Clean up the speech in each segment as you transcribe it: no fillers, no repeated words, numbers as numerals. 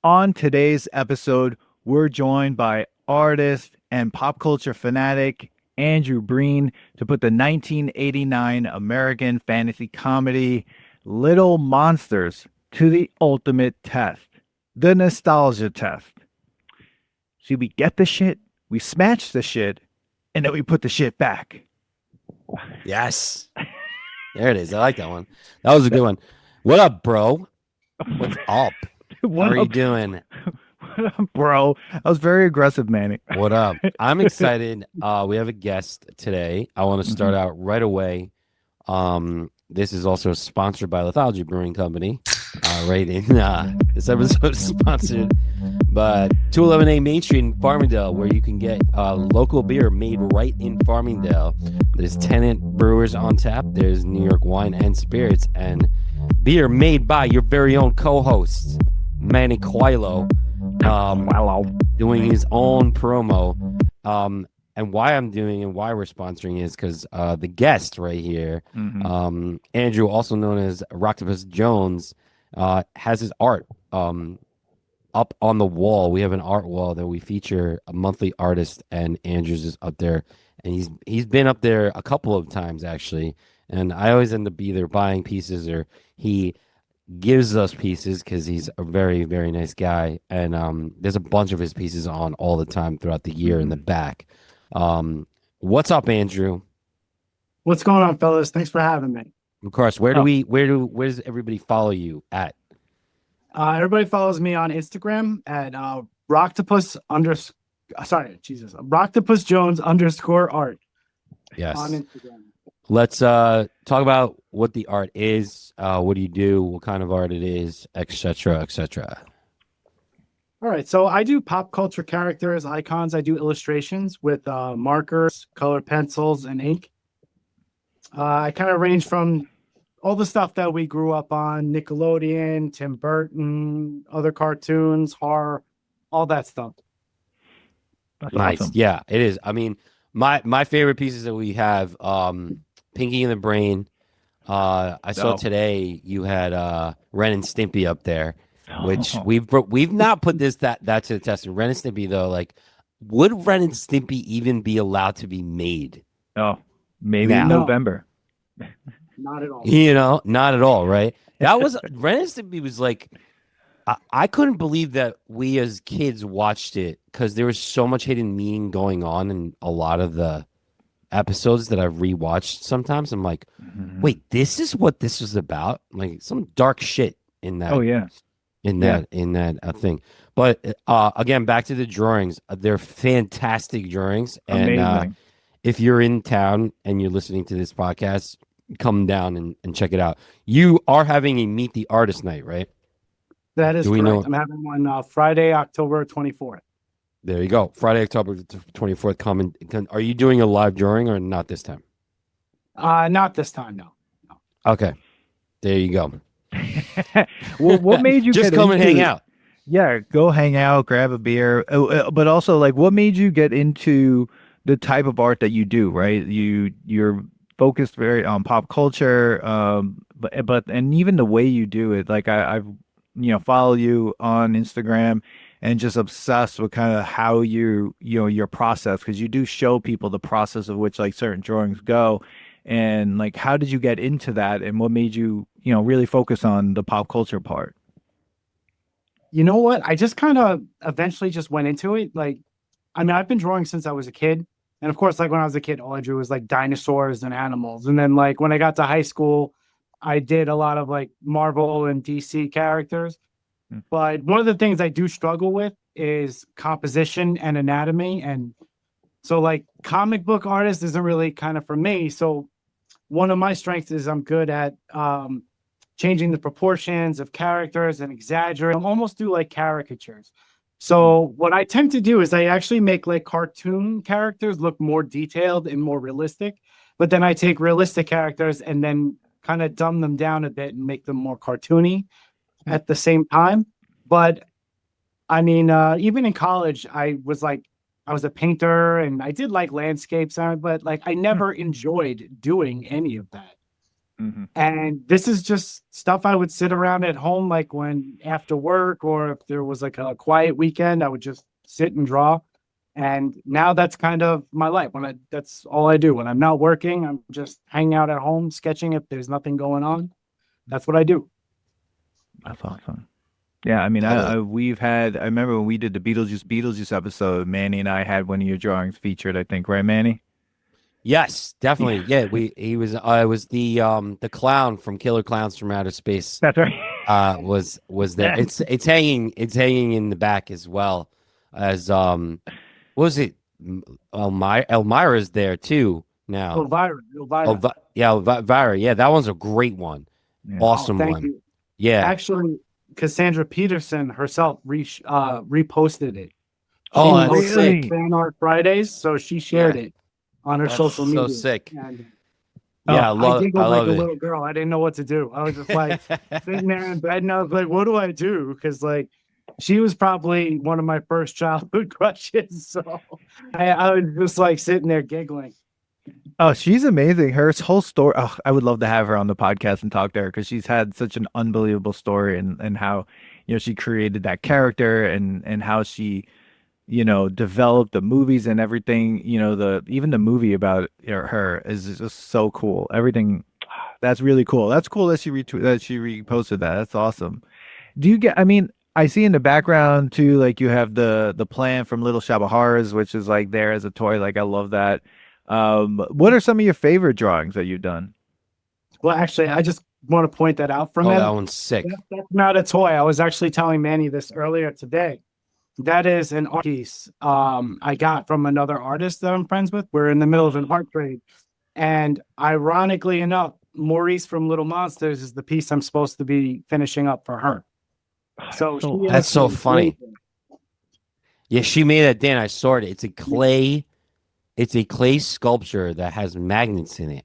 On today's episode, we're joined by artist and pop culture fanatic Andrew Breen to put the 1989 American fantasy comedy Little Monsters to the ultimate test, the nostalgia test. See, we get the shit, we smash the shit, and then we put the shit back. Yes. There it is. I like that one. That was a good one. What up, bro? What's up? How are you doing? Bro, I was very aggressive, Manny. What up? I'm excited. We have a guest today. I want to start out right away. This is also sponsored by Lithology Brewing Company. Right in this episode is sponsored by 211A Main Street in Farmingdale, where you can get local beer made right in Farmingdale. There's tenant brewers on tap. There's New York wine and spirits, and beer made by your very own co-host Manny Quilo, doing his own promo. And why I'm doing and why we're sponsoring is because the guest right here, Andrew, also known as Rocktopus Jones, has his art up on the wall. We have an art wall that we feature a monthly artist, and Andrew's is up there, and he's been up there a couple of times actually. And I always end up either buying pieces or he gives us pieces because he's a very, very nice guy. And there's a bunch of his pieces on all the time throughout the year in the back. What's up, Andrew? What's going on, fellas? Thanks for having me. Of course. Where does everybody follow you at? Everybody follows me on Instagram at Rocktopus Jones _art. Yes. On Instagram. Let's talk about what the art is. What do you do? What kind of art it is, etc., etc. All right, so I do pop culture characters, icons. I do illustrations with markers, colored pencils, and ink. I kind of range from all the stuff that we grew up on: Nickelodeon, Tim Burton, other cartoons, horror, all that stuff. That's nice. awesome. Yeah, it is. I mean, my favorite pieces that we have, Pinky and the Brain. I saw today you had Ren and Stimpy up there, which we've not put that to the test. Ren and Stimpy though, like, would Ren and Stimpy even be allowed to be made? Oh, maybe in No. November. Not at all. Not at all, right? That was Ren and Stimpy was like, I couldn't believe that we as kids watched it because there was so much hidden meaning going on in a lot of the episodes that I've rewatched. Sometimes I'm like, wait, this is what this was about? Like some dark shit in that. Oh yeah. In that thing. But again, back to the drawings. They're fantastic drawings. And Amazing. if you're in town and you're listening to this podcast, come down and check it out. You are having a Meet the Artist night, right? That is correct. I'm having one Friday, October 24th. There you go. Friday, October 24th. Are you doing a live drawing or not this time? Not this time, no. Okay. There you go. Well, what made you just come and hang out? Yeah, go hang out, grab a beer. But also, like, what made you get into the type of art that you do? Right, you're focused very on pop culture, but even the way you do it. Like, I've follow you on Instagram and just obsessed with kind of how your process, because you do show people the process of which like certain drawings go. And like, how did you get into that, and what made you, really focus on the pop culture part? You know what? I just kind of eventually just went into it. Like, I mean, I've been drawing since I was a kid. And of course, like when I was a kid, all I drew was like dinosaurs and animals. And then like when I got to high school, I did a lot of like Marvel and DC characters. But one of the things I do struggle with is composition and anatomy. And so like comic book artist isn't really kind of for me. So one of my strengths is I'm good at changing the proportions of characters and exaggerate. I almost do like caricatures. So what I tend to do is I actually make like cartoon characters look more detailed and more realistic. But then I take realistic characters and then kind of dumb them down a bit and make them more cartoony at the same time. But I mean, even in college, I was a painter and I did like landscapes, but like I never enjoyed doing any of that. Mhm. And this is just stuff I would sit around at home, like when after work, or if there was like a quiet weekend, I would just sit and draw. And now that's kind of my life. That's all I do when I'm not working. I'm just hanging out at home, sketching. If there's nothing going on, that's what I do. That's awesome. Yeah, I mean, Love it. I remember when we did the Beetlejuice episode, Manny and I had one of your drawings featured, I think, right, Manny? Yes, definitely. Yeah, Yeah, he was I was the clown from Killer Clowns from Outer Space that's right. was there. It's hanging in the back as well as what was it Elmira's there too now. Elvira, Elvira. Yeah, Elvira. Yeah, that one's a great one. Yeah. Oh, Awesome thank one. you. Yeah. Actually, Cassandra Peterson herself reposted it. She Oh, that's posted sick. Fan Art Fridays, so she shared Yeah. it on her That's social so media. sick. And Yeah, Oh, I giggled like love a it. little girl. I didn't know what to do. I was just like sitting there in bed, and I was like, "What do I do?" Because like she was probably one of my first childhood crushes. So I was just like sitting there giggling. Oh, she's amazing. Her whole story. Oh, I would love to have her on the podcast and talk to her because she's had such an unbelievable story and how, she created that character and how she, developed the movies and everything. Even the movie about her is just so cool. Everything. That's really cool. That's cool that she reposted that. That's awesome. Do you get? I mean, I see in the background too, like you have the plant from Little Shop of Horrors, which is like there as a toy. Like I love that. What are some of your favorite drawings that you've done? Well, actually, I just want to point that out for a Oh, that minute. one's sick. That's not a toy. I was actually telling Manny this earlier today. That is an art piece I got from another artist that I'm friends with. We're in the middle of an art trade. And ironically enough, Maurice from Little Monsters is the piece I'm supposed to be finishing up for her. So So she That's so actually funny. made it. Yeah, she made that, Dan. I saw it. It's a clay sculpture that has magnets in it.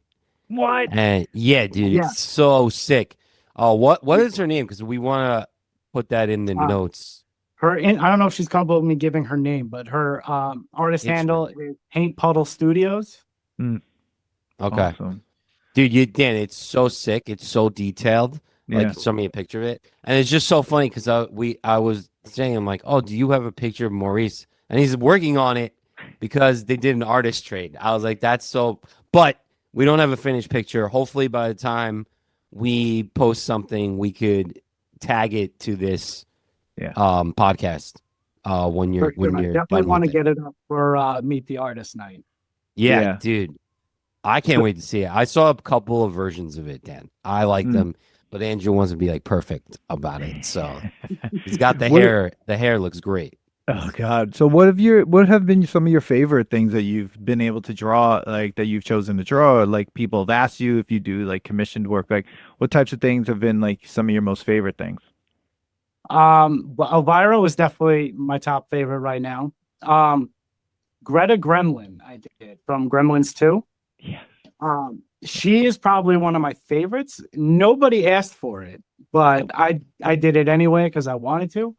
what? And yeah, dude, Yeah. it's so sick. Oh, what is her name? Because we want to put that in the Uh, notes. I don't know if she's comfortable with me giving her name, but her artist It's- handle is Paint Puddle Studios. Okay, Awesome. dude, Dan, it's so sick. It's so detailed. Like, Yeah. show me a picture of it, and it's just so funny because I was saying, I'm like, oh, do you have a picture of Maurice? And he's working on it because they did an artist trade. I was like, that's so, but we don't have a finished picture. Hopefully, by the time we post something, we could tag it to this Yeah. podcast when you're For sure. I definitely done want to with it. get it up for Meet the Artist night. Yeah, Yeah. dude. I can't wait to see it. I saw a couple of versions of it, Dan. I like them, but Andrew wants to be like perfect about it. So he's got the What- hair. The hair looks great. Oh God. So what have been some of your favorite things that you've been able to draw, like that you've chosen to draw? Like people have asked you if you do like commissioned work, like what types of things have been like some of your most favorite things? Well, Elvira was definitely my top favorite right now. Greta Gremlin, I did from Gremlins 2. Yeah. She is probably one of my favorites. Nobody asked for it, but I did it anyway because I wanted to.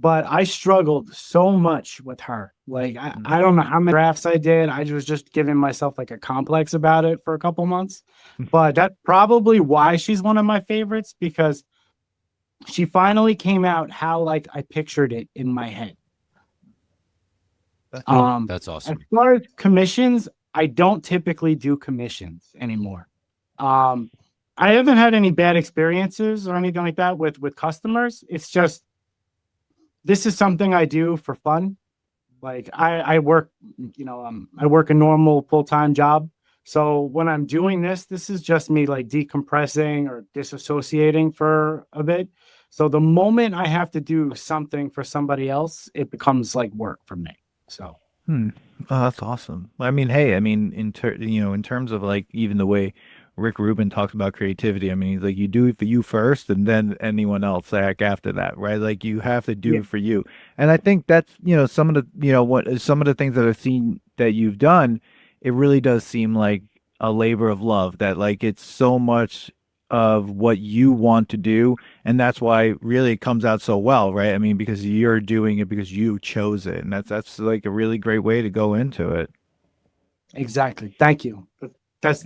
But I struggled so much with her. Like I don't know how many drafts I did. I was just giving myself like a complex about it for a couple months. But that's probably why she's one of my favorites, because she finally came out how like I pictured it in my head. That's As awesome. far as commissions, I don't typically do commissions anymore. I haven't had any bad experiences or anything like that with customers. It's just this is something I do for fun. Like I work, I work a normal full-time job. So when I'm doing this is just me like decompressing or disassociating for a bit. So the moment I have to do something for somebody else, it becomes like work for me. So Oh, that's awesome. I mean, hey, I mean, in terms of like even the way Rick Rubin talks about creativity, I mean, he's like you do it for you first, and then anyone else like after that, right? Like you have to do Yeah. it for you. And I think that's some of the some of the things that I've seen that you've done. It really does seem like a labor of love. That like it's so much of what you want to do, and that's why really it comes out so well, right? I mean, because you're doing it because you chose it, and that's like a really great way to go into it. exactly. Thank you. Yeah.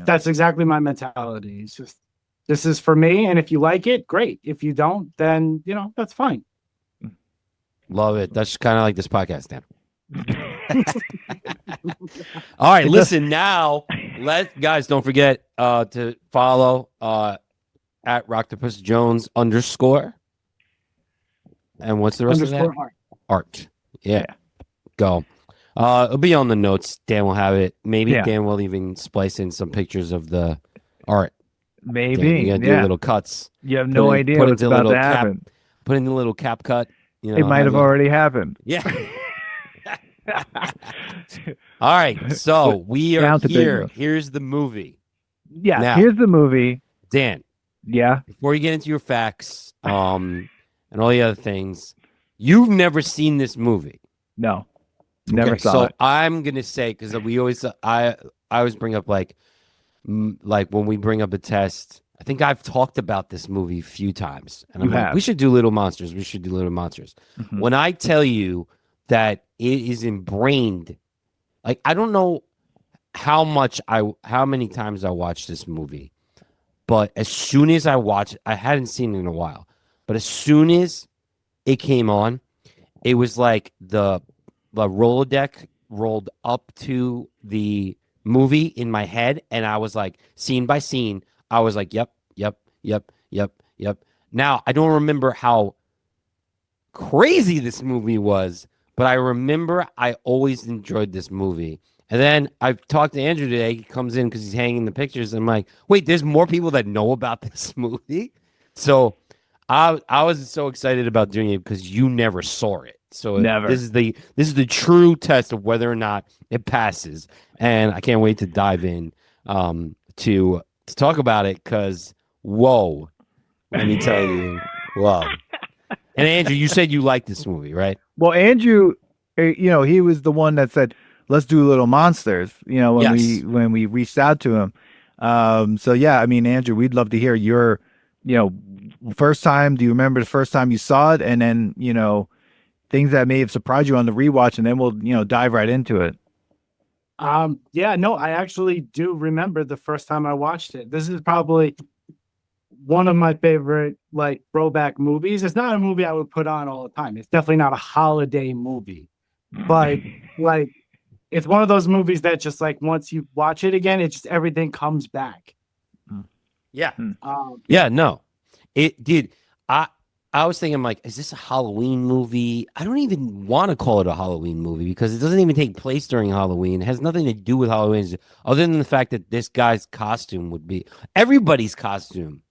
That's exactly my mentality. It's just this is for me, and if you like it, great. If you don't, then that's fine. Love it. That's kind of like this podcast, Dan. All right, listen now. Guys, don't forget to follow at Rocktopus Jones _ and what's the rest of that? Art. Yeah. Go. It'll be on the notes. Dan will have it. Maybe Dan will even splice in some pictures of the art. Maybe. You gotta do little cuts. You have no idea what's about to happen. Put in the little cap cut. It might have already happened. Yeah. All right. So we are here. Here's the movie. Yeah. Now, here's the movie. Dan. Yeah. Before you get into your facts, and all the other things, you've never seen this movie. No. Never saw it. So I'm gonna say, because we always I always bring up like when we bring up a test. I think I've talked about this movie a few times, and I'm like, we should do Little Monsters. We should do Little Monsters. Mm-hmm. When I tell you that it is ingrained, like I don't know how many times I watched this movie, but as soon as I watched it, I hadn't seen it in a while, but as soon as it came on, it was like the Rolodeck rolled up to the movie in my head, and I was like, scene by scene, I was like, yep. Now, I don't remember how crazy this movie was, but I remember I always enjoyed this movie. And then I've talked to Andrew today. He comes in because he's hanging the pictures. And I'm like, wait, there's more people that know about this movie? So I was so excited about doing it because you never saw it. So never. This is the true test of whether or not it passes. And I can't wait to dive in to talk about it because, whoa, let me tell you, whoa. And Andrew, you said you liked this movie, right? Well, Andrew, he was the one that said, let's do Little Monsters, when we reached out to him. So, yeah, I mean, Andrew, we'd love to hear your, first time. Do you remember the first time you saw it? And then, things that may have surprised you on the rewatch, and then we'll, dive right into it. Yeah, no, I actually do remember the first time I watched it. This is probably one of my favorite throwback movies. It's not a movie I would put on all the time. It's definitely not a holiday movie, but it's one of those movies that just once you watch it again, it just everything comes back. Yeah. Yeah, no, it did. I was thinking, like, is this a Halloween movie? I don't even want to call it a Halloween movie because it doesn't even take place during Halloween. It has nothing to do with Halloween other than the fact that this guy's costume would be everybody's costume.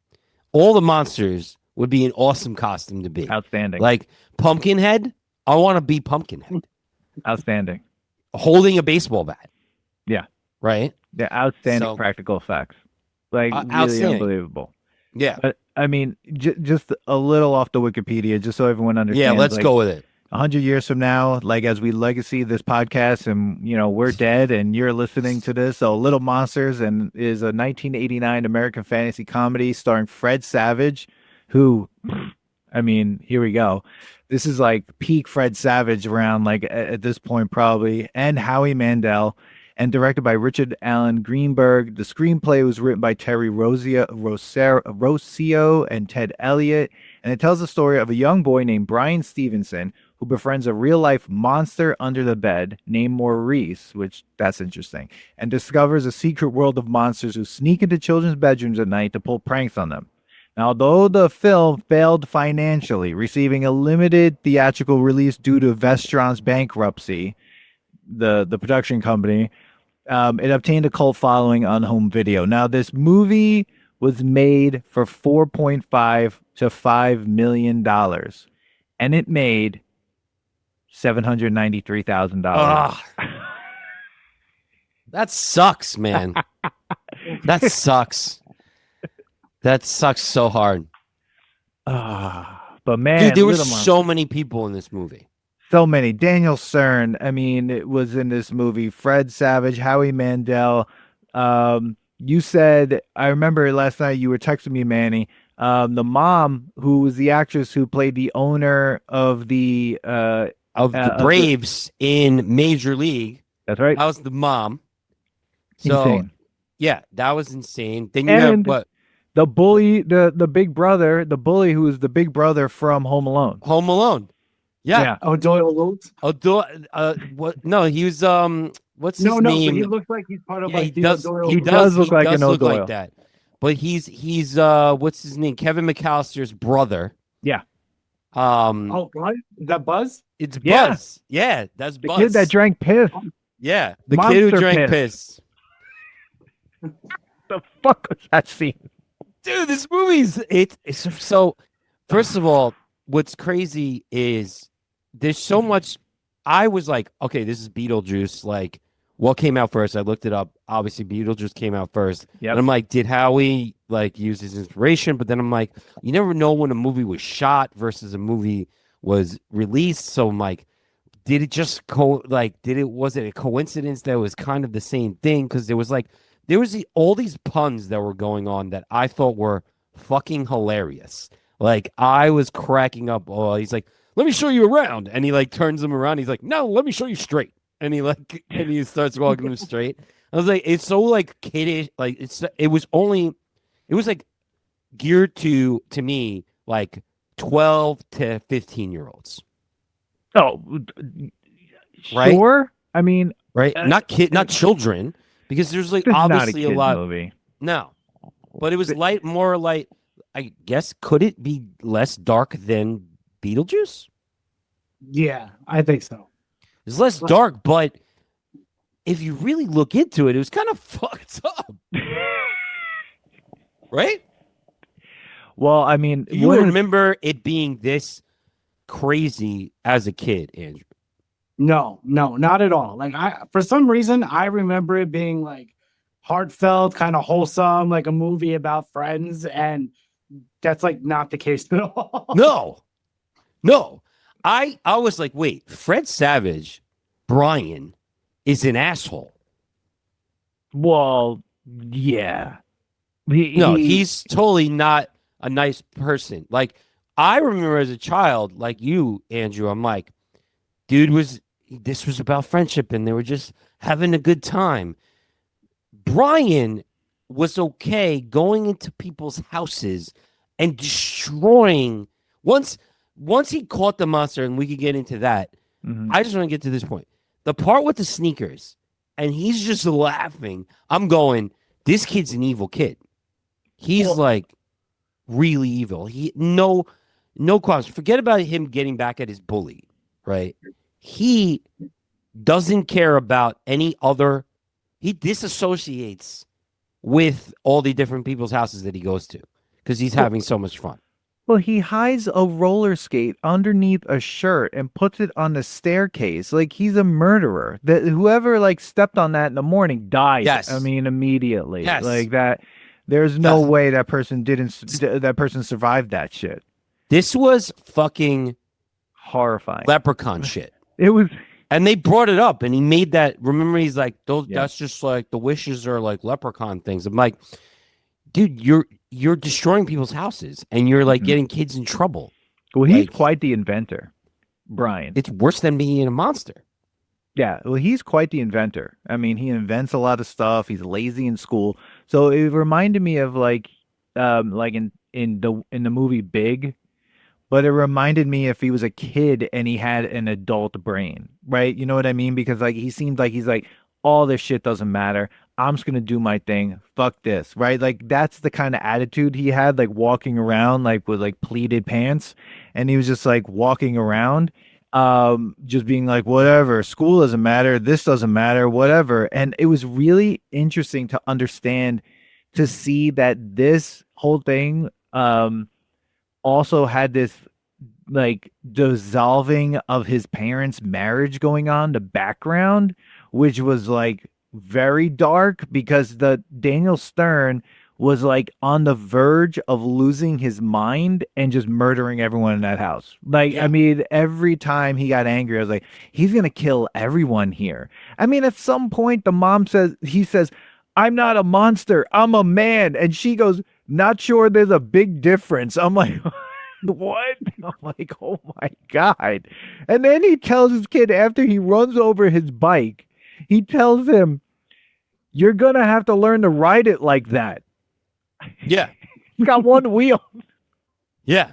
All the monsters would be an awesome costume to be. Outstanding. Like Pumpkinhead, I want to be Pumpkinhead. Outstanding. Holding a baseball bat. Yeah. Right? Yeah, outstanding practical effects. Like, really unbelievable. Yeah. But, I mean, just a little off the Wikipedia, just so everyone understands. Yeah, let's go with it. 100 years from now, as we legacy this podcast and, we're dead and you're listening to this. So Little Monsters is a 1989 American fantasy comedy starring Fred Savage, who, I mean, here we go. This is peak Fred Savage around at this point probably, and Howie Mandal, and directed by Richard Allen Greenberg. The screenplay was written by Terry Rossio and Ted Elliott, and it tells the story of a young boy named Brian Stevenson who befriends a real-life monster under the bed named Maurice, which that's interesting, and discovers a secret world of monsters who sneak into children's bedrooms at night to pull pranks on them. Now, although the film failed financially, receiving a limited theatrical release due to Vestron's bankruptcy, the production company, it obtained a cult following on home video. Now, this movie was made for $4.5 to $5 million, and it made $793,000. That sucks, man. That sucks. That sucks so hard. But man, dude, there were so many people in this movie. So many. Daniel Stern, I mean, it was in this movie. Fred Savage, Howie Mandel. You said, I remember last night you were texting me, Manny. The mom, who was the actress who played the owner of the Braves in Major League. That's right. That was the mom. So, insane. Yeah, that was insane. Then you have what? The bully, the big brother, the bully who is the big brother from Home Alone. Home Alone. Yeah. Oh, Doyle Lutz? What? No, he was what's his No, name? so he looks like he's part of Yeah, he like the does. Doyle He Lutz. does look He like does an look like O'Doyle. that. But he's what's his name? Kevin McAllister's brother. Yeah. Oh, what? Is that Buzz? It's Yeah. Buzz. Yeah, that's The Buzz. kid that drank piss. Yeah, the kid who Monster drank piss. piss. The fuck was that scene? Dude, this movie's it's so. First of all, what's crazy is there's so much. I was like, okay, this is Beetlejuice. Like, what came out first? I looked it up. Obviously, Beetlejuice came out first. Yep. And I'm like, did Howie like use his inspiration? But then I'm like, you never know when a movie was shot versus a movie was released. So I'm like, did it just was it a coincidence that it was kind of the same thing? Because there was all these puns that were going on that I thought were fucking hilarious. Like, I was cracking up. Oh, he's like, let me show you around. And he like turns him around. He's like, no, let me show you straight. And he starts walking him straight. I was like, it's so like kiddish. Like it was like geared to me, like 12 to 15-year-olds. Oh, Right? sure. I mean, Right? Not children, because there's like this is not a obviously a kid's lot. movie. No. But it was more light. I guess, could it be less dark than Beetlejuice? Yeah, I think so. It's less dark, but if you really look into it, it was kind of fucked up. Right? Well, I mean, You remember it being this crazy as a kid, Andrew? No, not at all. Like for some reason, I remember it being like heartfelt, kind of wholesome, like a movie about friends, and that's like not the case at all. No. I was like, wait, Fred Savage, Brian, is an asshole. Well, yeah. He's totally not a nice person. Like, I remember as a child, like you, Andrew, I'm like, this was about friendship and they were just having a good time. Brian was okay going into people's houses and destroying once he caught the monster, and we could get into that. I just want to get to this point. The part with the sneakers, and he's just laughing. I'm going, this kid's an evil kid. He's like really evil. No qualms. Forget about him getting back at his bully, right? He doesn't care about any other. He disassociates with all the different people's houses that he goes to because he's having so much fun. Well, he hides a roller skate underneath a shirt and puts it on the staircase. Like, he's a murderer. That whoever like stepped on that in the morning died. Yes. I mean, immediately. Yes. Like that. There's no way that person survived that shit. This was fucking Horrifying. leprechaun shit. It was. And they brought it up, and he made that. Remember, he's like, "Those. Yeah. That's just like the wishes are like leprechaun things." I'm like, dude, you're destroying people's houses, and you're like getting kids in trouble. Well, he's Like, quite the inventor, Brian. It's worse than being a monster. Yeah, well, he's quite the inventor. I mean, he invents a lot of stuff. He's lazy in school, so it reminded me of like in the movie Big, but it reminded me if he was a kid and he had an adult brain, right? You know what I mean? Because like he seemed like he's like, all this shit doesn't matter. I'm just gonna do my thing. Fuck this, right? Like that's the kind of attitude he had, like walking around like with like pleated pants, and he was just like walking around. Just being like, whatever, school doesn't matter, this doesn't matter, whatever. And it was really interesting to understand, to see that this whole thing also had this like dissolving of his parents' marriage going on, the background, which was like very dark, because the Daniel Stern was like on the verge of losing his mind and just murdering everyone in that house. Like, I mean, every time he got angry, I was like, he's going to kill everyone here. I mean, at some point, he says, I'm not a monster, I'm a man. And she goes, not sure there's a big difference. I'm like, what? I'm like, oh my God. And then he tells his kid, after he runs over his bike, he tells him, you're going to have to learn to ride it like that. Yeah. got one wheel. Yeah.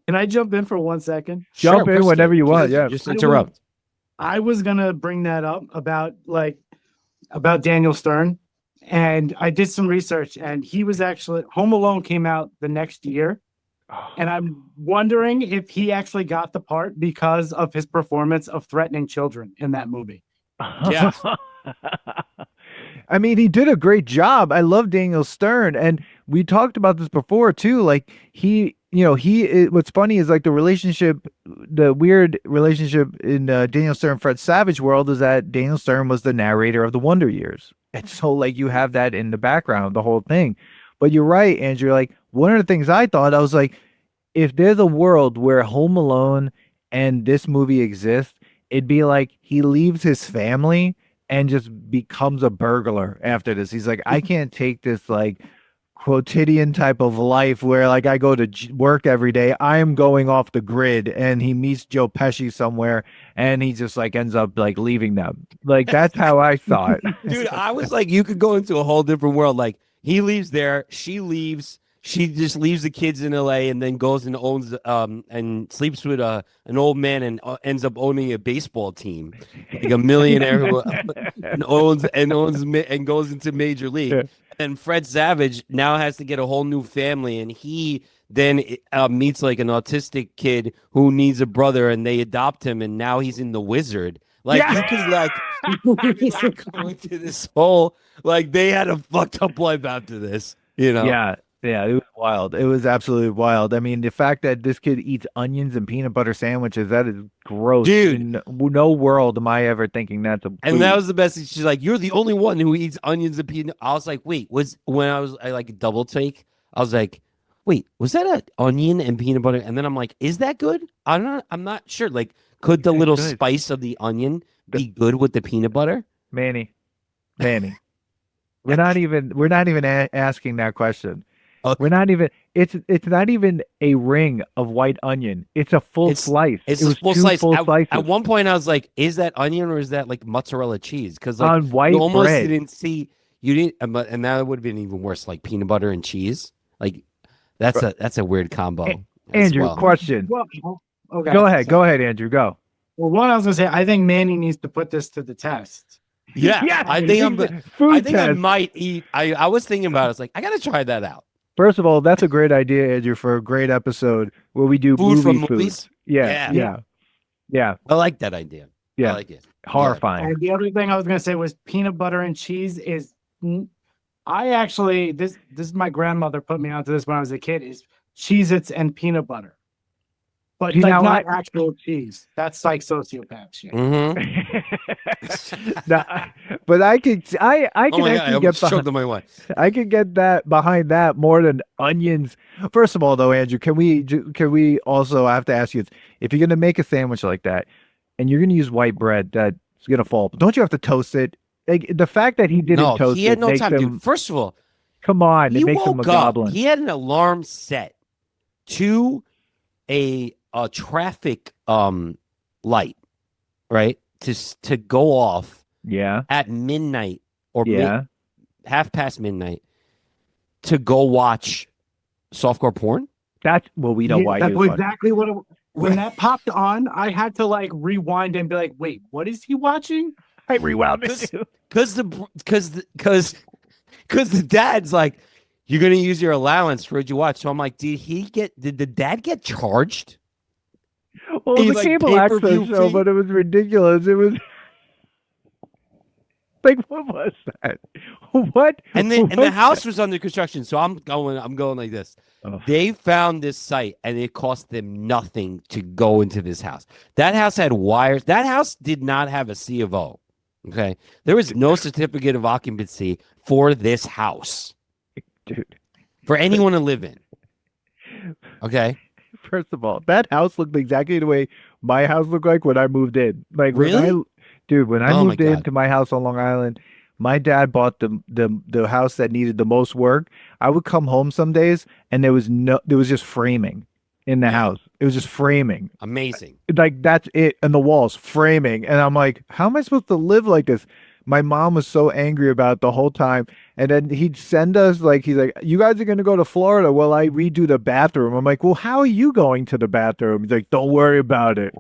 Can I jump in for 1 second? Jump Sure, in of course whenever you want. Please, Yeah. just interrupt. I was gonna bring that up about Daniel Stern, and I did some research, and he was actually Home Alone came out the next year, and I'm wondering if he actually got the part because of his performance of threatening children in that movie. Yeah. I mean, he did a great job. I love Daniel Stern, and we talked about this before too. Like what's funny is like the weird relationship in Daniel Stern Fred Savage world is that Daniel Stern was the narrator of the Wonder Years, and so like you have that in the background, the whole thing. But you're right, Andrew. Like one of the things I thought, I was like, if there's a world where Home Alone and this movie exists, it'd be like he leaves his family and just becomes a burglar after this. He's like, I can't take this like quotidian type of life where like I go to work every day. I am going off the grid, and he meets Joe Pesci somewhere, and he just like ends up like leaving them. Like that's how I thought. Dude, I was like, you could go into a whole different world. Like he leaves there, she leaves. She just leaves the kids in LA and then goes and owns and sleeps with an old man and ends up owning a baseball team, like a millionaire who and goes into Major League. Yeah. And Fred Savage now has to get a whole new family, and he then meets like an autistic kid who needs a brother, and they adopt him, and now he's in The Wizard. Like you could like go into this whole like they had a fucked up life after this, you know? Yeah. Yeah, it was wild. It was absolutely wild. I mean, the fact that this kid eats onions and peanut butter sandwiches, that is gross. Dude. In no world am I ever thinking that's a And food. that was the best. She's like, "You're the only one who eats onions and peanut." I was like, "Wait, I like double take?" I was like, "Wait, was that an onion and peanut butter?" And then I'm like, "Is that good?" I'm not sure. Like, could the little good. spice of the onion be good with the peanut butter? Manny. We're not even asking that question. Okay. We're not even. It's not even a ring of white onion. It's a full slice. It's it a was full two slice. Full slices. At one point, I was like, "Is that onion or is that like mozzarella cheese?" Because like On white you almost bread. didn't see you didn't, and that would have been even worse. Like peanut butter and cheese. Like that's a weird combo. as Andrew, well. question. Well, okay. Go ahead, Andrew. Go. Well, one I was gonna say, I think Manny needs to put this to the test. Yeah, I think Food I think I test. might eat. I was thinking about it. I was like, I gotta try that out. First of all, that's a great idea, Andrew, for a great episode where we do Food from movie movies? Yeah. I like that idea. Yeah. I like it. Horrifying. And the other thing I was gonna say was peanut butter and cheese is. I actually this is my grandmother put me onto this when I was a kid. Is Cheez-Its and peanut butter, but You like know not what? actual cheese. That's like sociopath shit. Mm-hmm. But I can Oh my God, I actually get almost choked behind, on my wife. I can get that behind that more than onions. First of all, though, Andrew, can we also, I have to ask you, if you're gonna make a sandwich like that and you're gonna use white bread that's gonna fall, don't you have to toast it? Like the fact that he didn't No, toast he had it no makes time, him, dude. First of all, come on, he it makes him a woke up. goblin. He had an alarm set to a traffic Yeah. light, right? To go off Yeah. at midnight or Yeah. half past midnight to go watch softcore porn. That's well, we know Yeah, why. that's he was exactly what. When that popped on, I had to like rewind and be like, "Wait, what is he watching?" I rewound This- it. Because the dad's like, you're gonna use your allowance for what you watch. So I'm like, did the dad get charged? Well, He, the like, cable pay-per-view access show, fee? but it was ridiculous. It was like, what was that? What? And what the house was under construction. So I'm going like this. Oh. They found this site and it cost them nothing to go into this house. That house had wires. That house did not have a C of O. Okay. There was no certificate of occupancy for this house. Dude, For anyone to live in. Okay. first of all, that house looked exactly the way my house looked like when I moved in. Like Really? when I Oh my moved God. into my house on Long Island, my dad bought the house that needed the most work. I would come home some days and there was just framing in the house. It was just framing. Amazing. Like that's it, and the walls framing. And I'm like, how am I supposed to live like this? My mom was so angry about it the whole time. And then he'd send us like he's like, "You guys are gonna go to Florida. Well, I redo the bathroom." I'm like, "Well, how are you going to the bathroom?" He's like, "Don't worry about it."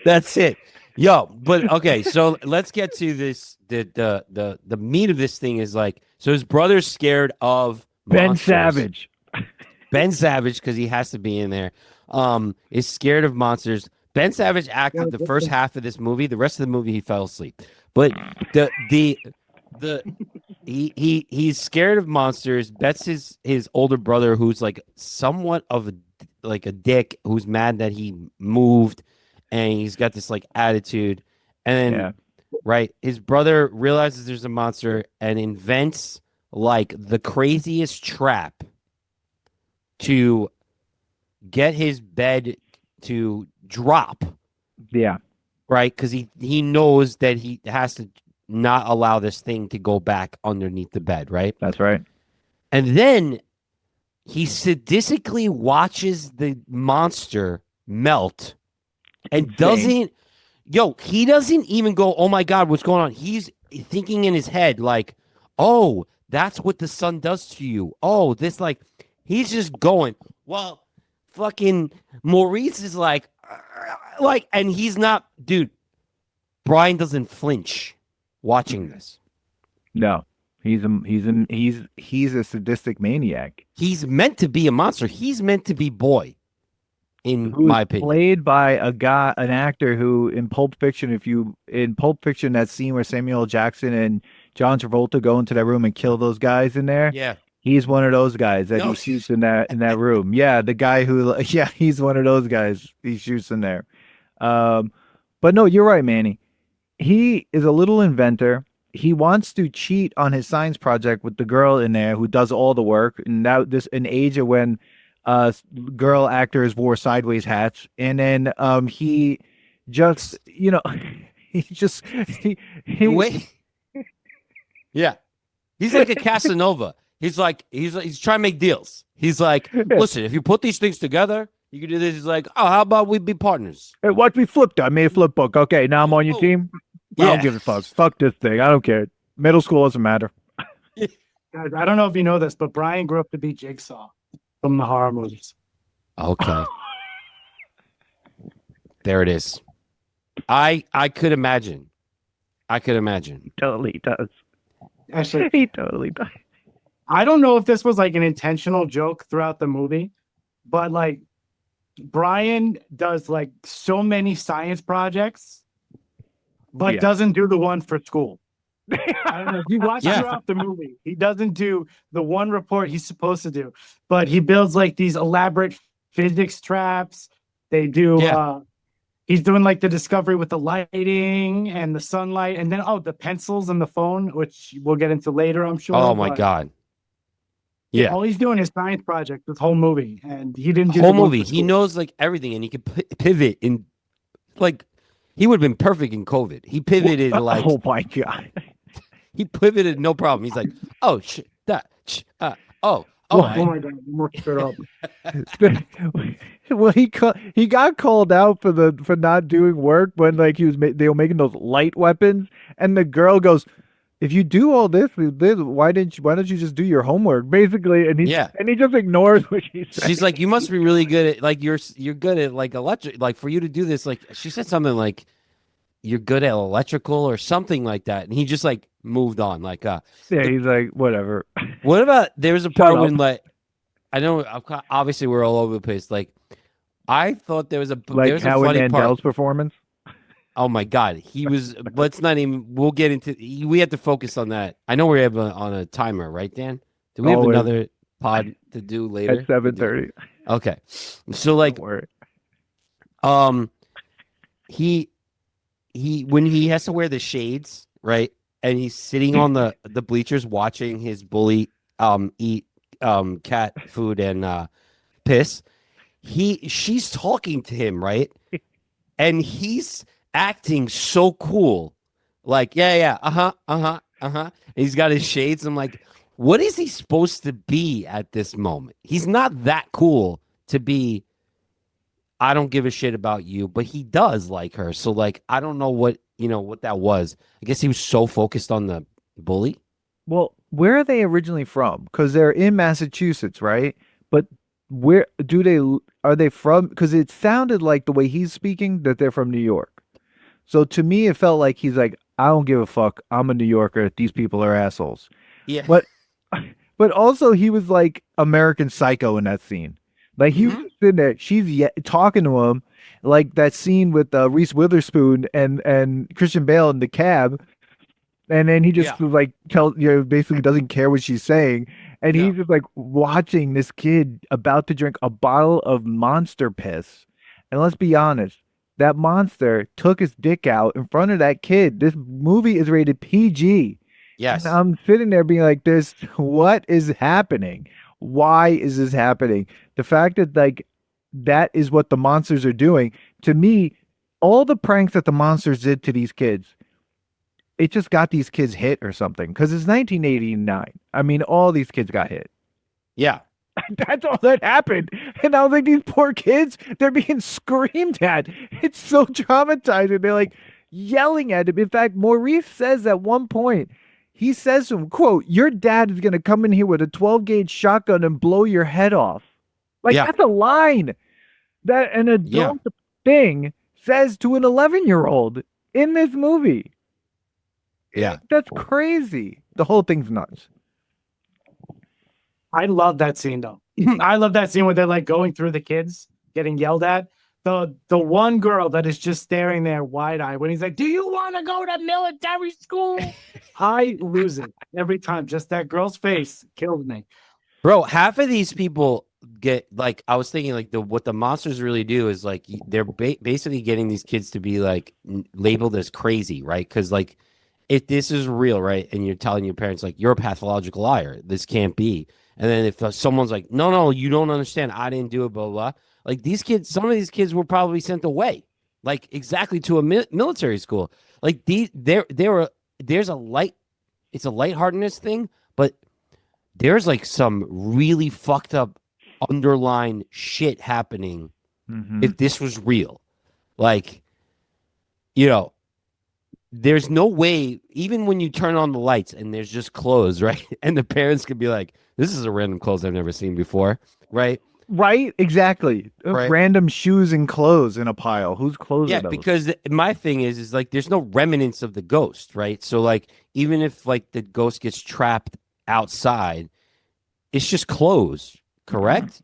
That's it. Yo, but okay, so let's get to this. The meat of this thing is like, so his brother's scared of Ben monsters. Savage. Ben Savage, because he has to be in there, is scared of monsters. Ben Savage acted the first half of this movie. The rest of the movie, he fell asleep. But he's scared of monsters. Bets his older brother, who's like somewhat of a dick, who's mad that he moved, and he's got this like attitude. And then, right, his brother realizes there's a monster and invents like the craziest trap to get his bed to drop. Yeah. Right, because he knows that he has to not allow this thing to go back underneath the bed, right? That's right. And then he sadistically watches the monster melt and he doesn't even go, "Oh my God, what's going on?" He's thinking in his head like, "Oh, that's what the sun does to you. Oh, this," like, he's just going, well, fucking Maurice is like, and he's not, dude, Brian doesn't flinch watching this. No. He's a sadistic maniac. He's meant to be a monster. He's meant to be boy, in my opinion. Played by an actor who in Pulp Fiction, that scene where Samuel L. Jackson and John Travolta go into that room and kill those guys in there. Yeah. He's one of those guys that he shoots in that room. Yeah, the guy who he's one of those guys he shoots in there. But no, you're right, Manny. He is a little inventor. He wants to cheat on his science project with the girl in there who does all the work. And now an age of when girl actors wore sideways hats. And then he just, Wait. Yeah. He's like a Casanova. He's trying to make deals. He's like, "Listen, if you put these things together, you can do this." He's like, "Oh, how about we be partners?" Hey, watch me flip that. I made a flip book. Okay, now I'm on your team. I don't give a fuck. Fuck this thing. I don't care. Middle school doesn't matter. Guys, I don't know if you know this, but Brian grew up to be Jigsaw from the horror movies. Okay. There it is. I could imagine. He totally does. Actually, He totally does. I don't know if this was like an intentional joke throughout the movie, but like Brian does like so many science projects, but doesn't do the one for school. I don't know if you watch throughout the movie. He doesn't do the one report he's supposed to do, but he builds like these elaborate physics traps. They do. He's doing like the discovery with the lighting and the sunlight, and then the pencils and the phone, which we'll get into later, I'm sure. Oh my God. Yeah. All he's doing is science project this whole movie, and he didn't do whole movie. He knows like everything, and he could pivot in, like, he would have been perfect in COVID. He pivoted like, oh my God. He pivoted no problem. He's like, "Oh shit, that, oh my God, more straight up." Well, he got called out for not doing work when like they were making those light weapons, and the girl goes, "If you do all this, why don't you just do your homework?" Basically, and he just ignores what she said. She's like, "You must be really good at like you're good at like electric, like for you to do this." Like she said something like, "You're good at electrical" or something like that, and he just like moved on. Like, he's like, whatever. What about there's a part when like, I know obviously we're all over the place. Like, I thought there was a Howie Mandal's performance. Oh my God, he was. Let's not even. We'll get into. We have to focus on that. I know we're on a timer, right, Dan? Do we have another pod to do later? At 7:30. Okay, so like, he when he has to wear the shades, right, and he's sitting on the bleachers watching his bully eat cat food and piss. She's talking to him, right, and he's acting so cool, like and he's got his shades. I'm like, what is he supposed to be at this moment? He's not that cool to be I don't give a shit about you, but he does like her. So like, I don't know what that was. I guess he was so focused on the bully. Well, where are they originally from? Because they're in Massachusetts, right? But where do they are they from? Because it sounded like the way he's speaking that they're from New York. So to me, it felt like he's like, I don't give a fuck. I'm a New Yorker. These people are assholes. Yeah. But but also he was like American Psycho in that scene. Like he was Mhm. just sitting there, she's talking to him, like that scene with Reese Witherspoon and Christian Bale in the cab, and then he just Yeah. like basically doesn't care what she's saying, and No. he's just like watching this kid about to drink a bottle of monster piss, and let's be honest, that monster took his dick out in front of that kid. This movie is rated PG. And Yes. I'm sitting there being like, this, what is happening? Why is this happening? The fact that like that is what the monsters are doing, to me, all the pranks that the monsters did to these kids, it just got these kids hit or something. Because it's 1989. I mean, all these kids got hit. Yeah. That's all that happened. And I was like, these poor kids, they're being screamed at. It's so traumatizing. They're like yelling at him. In fact, Maurice says at one point, he says to him, quote, your dad is going to come in here with a 12-gauge shotgun and blow your head off. Like, Yeah. that's a line that an Yeah. adult thing says to an 11-year-old in this movie. Yeah. That's crazy. The whole thing's nuts. I love that scene though. I love that scene where they're like going through the kids getting yelled at. The one girl that is just staring there wide-eyed when he's like, do you want to go to military school? I lose it every time. Just that girl's face killed me. Bro, half of these people get like I was thinking like what the monsters really do is like they're basically getting these kids to be like labeled as crazy, right? Because like if this is real, right, and you're telling your parents like you're a pathological liar, this can't be. And then if someone's like, no, you don't understand, I didn't do it, blah blah. Like these kids, some of these kids were probably sent away, like exactly to a military school. Like there's a light, it's a lightheartedness thing, but there's like some really fucked up underlying shit happening if this was real. Like, there's no way, even when you turn on the lights and there's just clothes, right? And the parents could be like, this is a random clothes I've never seen before, right? Right? Exactly. Right. Random shoes and clothes in a pile. Whose clothes Yeah, are those? because my thing is like there's no remnants of the ghost, right? So like even if like the ghost gets trapped outside, it's just clothes, correct?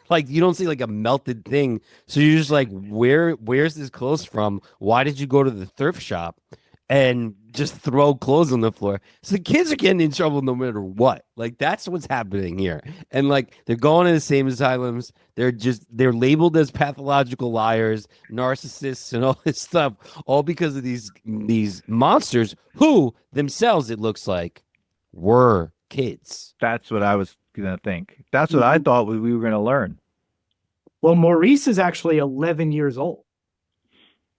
Like you don't see like a melted thing. So you're just like, where's this clothes from? Why did you go to the thrift shop and just throw clothes on the floor? So the kids are getting in trouble no matter what. Like that's what's happening here. And like they're going to the same asylums. They're labeled as pathological liars, narcissists, and all this stuff, all because of these monsters who themselves, it looks like, were kids. That's what I was gonna think. That's what I thought we were gonna learn. Well, Maurice is actually 11 years old.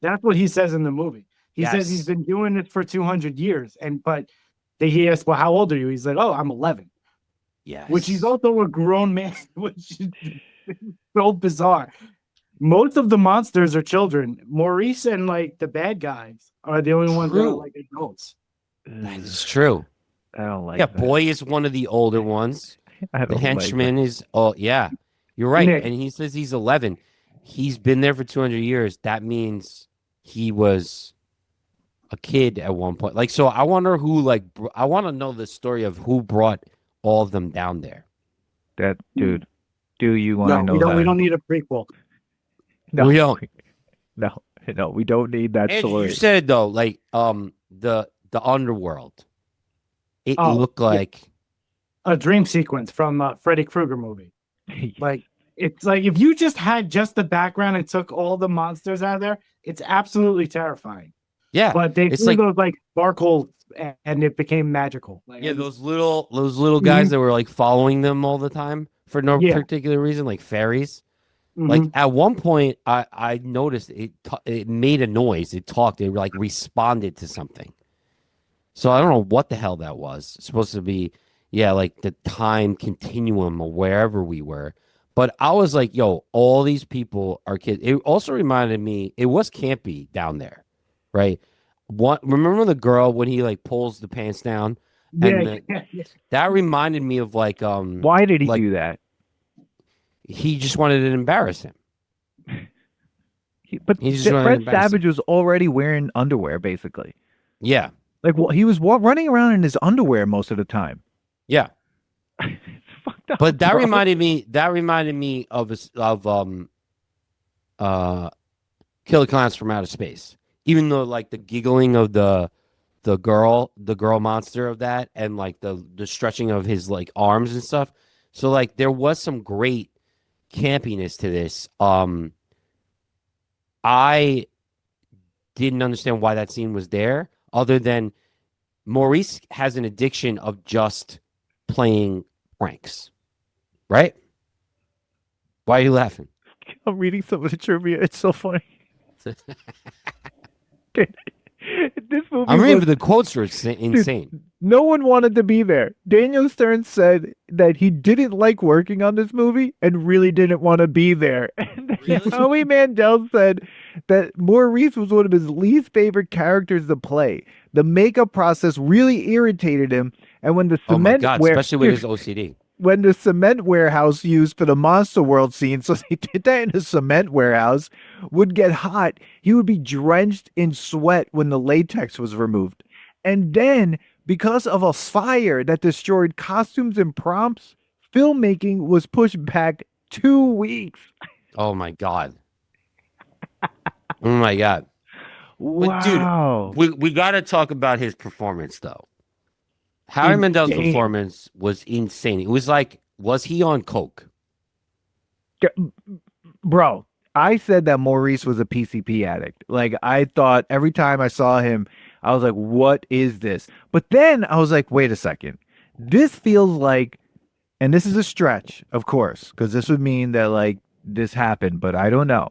That's what he says in the movie. He says he's been doing it for 200 years. But he asked, well, how old are you? He's like, oh, I'm 11. Yes. Which he's also a grown man, which is so bizarre. Most of the monsters are children. Maurice and like the bad guys are the only ones that are like adults. That is true. I don't like Yeah, that. Boy is one of the older ones. I don't The like henchman is, oh, yeah, you're right. Nick. And he says he's 11. He's been there for 200 years. That means he was a kid at one point. Like, so I wonder who, like, I want to know the story of who brought all of them down there. that, dude. Do you want to know we don't. that? We don't need a prequel. No, We don't. No, we don't need that Andrew, story. you said, though, like, the underworld. It looked like a dream sequence from Freddy Krueger movie. Like it's like if you just had just the background and took all the monsters out of there, it's absolutely terrifying. yeah. But they It's threw like those like sparkles and it became magical. Like, yeah, those little guys that were like following them all the time for no particular reason, like fairies. Like at one point, I noticed it made a noise. It talked. It like responded to something. So I don't know what the hell that was. It's supposed to be, yeah, like the time continuum or wherever we were. But I was like, yo, all these people are kids. It also reminded me, it was campy down there, right? Remember the girl when he like pulls the pants down, and that reminded me of Why did he do that? he just wanted to embarrass him. But He just wanted to Fred embarrass him. Savage was already wearing underwear, basically. Yeah, Like, he was running around in his underwear most of the time. yeah. It's fucked up, But that bro. reminded me of Killer Clowns from Outer Space. Even though like the giggling of the girl monster of that, and like the stretching of his like arms and stuff. So like there was some great campiness to this. I didn't understand why that scene was there, other than Maurice has an addiction of just playing pranks. Right? Why are you laughing? I'm reading some of the trivia. It's so funny. Dude, this movie I'm reading was, the quotes are insane. no one wanted to be there. Daniel Stern said that he didn't like working on this movie and really didn't want to be there. And then Howie Mandel said that Maurice was one of his least favorite characters to play. The makeup process really irritated him, and when the Oh my cement god, especially with his OCD. when the cement warehouse used for the Monster World scene, so they did that in a cement warehouse, would get hot, he would be drenched in sweat when the latex was removed. And then, because of a fire that destroyed costumes and prompts, filmmaking was pushed back 2 weeks. Oh my god. Oh my god. Wow. But dude, we got to talk about his performance though. Howie Mandel's performance was insane. It was like, was he on coke? Bro, I said that Maurice was a PCP addict. Like, I thought every time I saw him, I was like, what is this? But then I was like, wait a second. This feels like, and this is a stretch, of course, because this would mean that like this happened, but I don't know.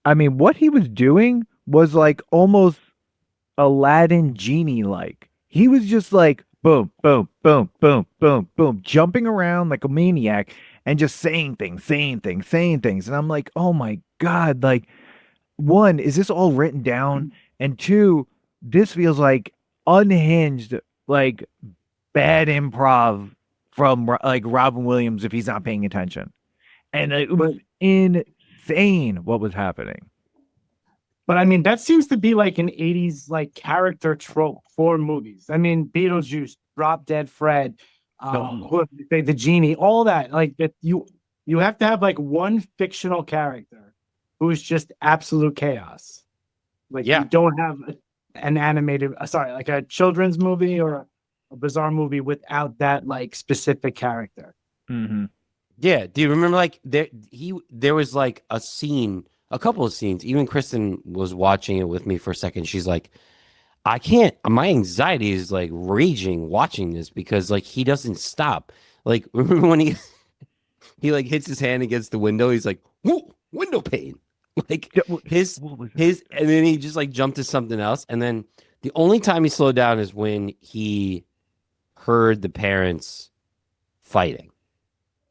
I mean, what he was doing was like almost Aladdin genie like. He was just like boom, boom, boom, boom, boom, boom, jumping around like a maniac and just saying things, saying things, saying things. And I'm like, oh my God, like, one, is this all written down? And two, this feels like unhinged, like bad improv from like Robin Williams if he's not paying attention. And it was insane what was happening. But I mean, that seems to be like an 80s like character trope for movies. I mean, Beetlejuice, Drop Dead Fred, the genie, all that. Like that you have to have like one fictional character who is just absolute chaos. Like you don't have an animated, like a children's movie or a bizarre movie without that like specific character. Mm-hmm. Yeah. Do you remember like there was like a scene, a couple of scenes. Even Kristen was watching it with me for a second. She's like, I can't, my anxiety is like raging watching this because like he doesn't stop. Like, remember when he like hits his hand against the window? He's like, whoa, window pane. Like his, and then he just like jumped to something else. And then the only time he slowed down is when he heard the parents fighting.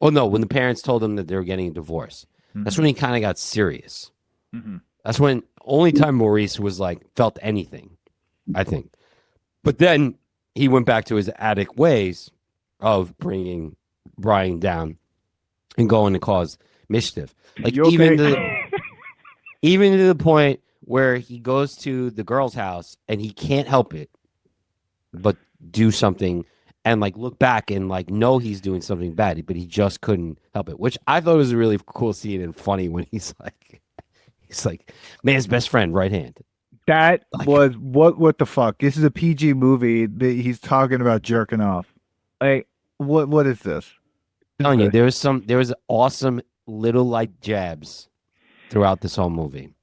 Oh no, when the parents told him that they were getting a divorce. Mm-hmm. That's when he kind of got serious. Mm-hmm. That's when only time Maurice was like felt anything, I think. But then he went back to his addict ways of bringing Brian down and going to cause mischief. Like even to the point where he goes to the girl's house and he can't help it but do something and like look back and like know he's doing something bad, but he just couldn't help it, which I thought was a really cool scene and funny when he's like man's best friend, right hand. That was what the fuck? This is a PG movie that he's talking about jerking off. Like what is this? I'm telling you, there was awesome little like jabs throughout this whole movie.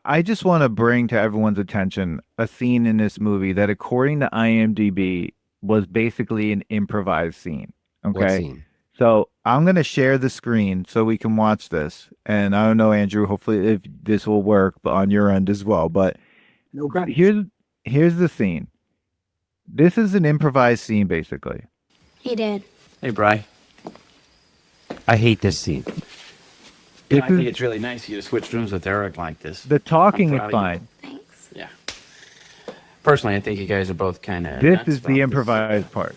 I just want to bring to everyone's attention a scene in this movie that according to IMDb was basically an improvised scene. Okay. What scene? So I'm going to share the screen so we can watch this. And I don't know, Andrew, hopefully if this will work but on your end as well. But here's the scene. This is an improvised scene, basically. Hey, Dad. Hey, Bri. I hate this scene. You know, I think it's really nice of you to switch rooms with Eric like this. The talking I'm is proud of you. fine. Thanks. Yeah. Personally, I think you guys are both kind of. This is the improvised part.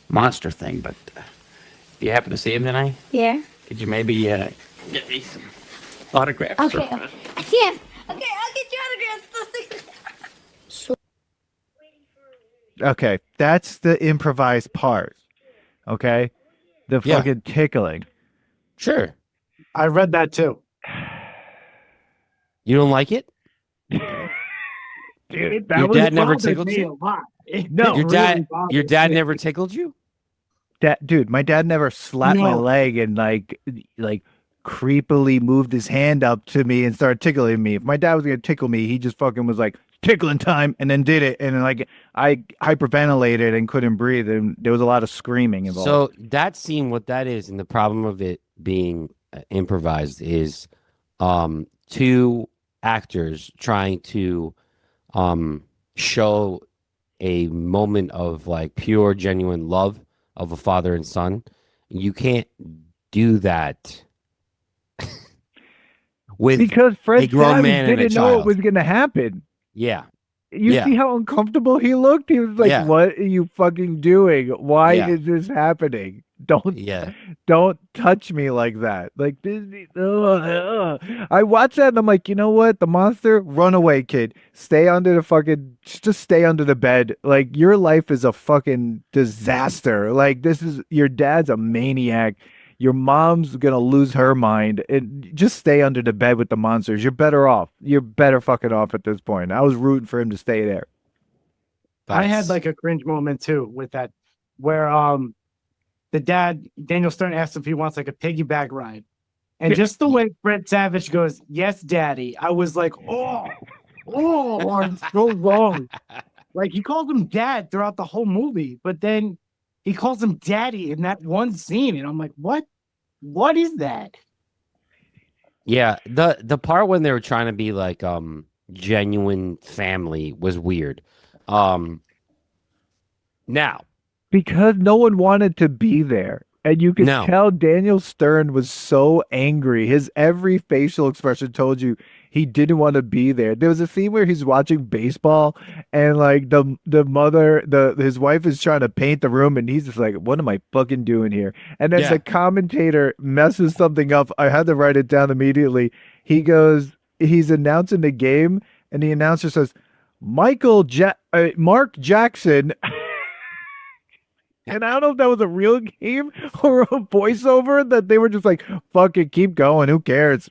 Monster thing, but if you happen to see him tonight, Yeah. could you maybe get me some autographs? Okay. or- Yeah. Okay, I'll get you autographs. Okay, that's the improvised part. Okay, the Yeah. fucking tickling. Sure. I read that too. You don't like it? Dude, That Your was dad never bothered tickled me you? a lot. It No. Your really dad bothered dad me. never tickled you? dude, my dad never slapped my No. leg and like creepily moved his hand up to me and started tickling me. If my dad was gonna tickle me, he just fucking was like tickling time and then did it, and then like I hyperventilated and couldn't breathe, and there was a lot of screaming involved. So that scene, what that is, and the problem of it being improvised is two actors trying to show a moment of like pure, genuine love of a father and son. You can't do that with because Fred a grown Savage man and a didn't know child. it was gonna happen. yeah. You Yeah. see how uncomfortable he looked? He was like, Yeah. "What are you fucking doing? Why Yeah. is this happening? Don't Yeah. don't touch me like that." Like Disney. I watched that and I'm like, you know what? The monster, run away, kid. Stay under the fucking. Just stay under the bed. Like your life is a fucking disaster. Like this is your dad's a maniac. Your mom's gonna lose her mind. And just stay under the bed with the monsters. You're better off. You're better fucking off at this point. I was rooting for him to stay there. I had That's- like a cringe moment too with that, where the dad Daniel Stern asked if he wants like a piggyback ride, and just the way Fred Savage goes, "Yes, Daddy," I was like, it's so wrong. Like he called him Dad throughout the whole movie, but then he calls him Daddy in that one scene, and I'm like, what? What is that? Yeah, the part when they were trying to be like genuine family was weird. Now, Because no one wanted to be there. And you could No. tell Daniel Stern was so angry. His every facial expression told you he didn't want to be there. There was a scene where he's watching baseball and like the mother, his wife is trying to paint the room and he's just like, what am I fucking doing here? And then Yeah. the commentator messes something up. I had to write it down immediately. He goes, he's announcing the game and the announcer says, Mark Jackson. And I don't know if that was a real game or a voiceover that they were just like, fuck it, keep going. Who cares?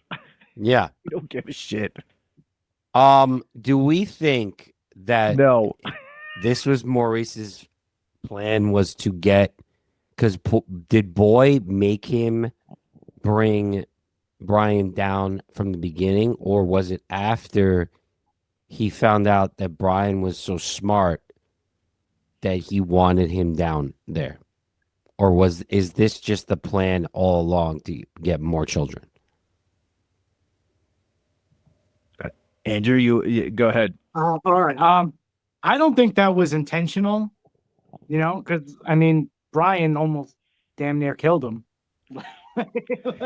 yeah. We don't give a shit. Do we think that No. this was Maurice's plan was to get because did Boy make him bring Brian down from the beginning, or was it after he found out that Brian was so smart that he wanted him down there? Or is this just the plan all along to get more children? Andrew, you go ahead. All right. I don't think that was intentional, because I mean, Brian almost damn near killed him.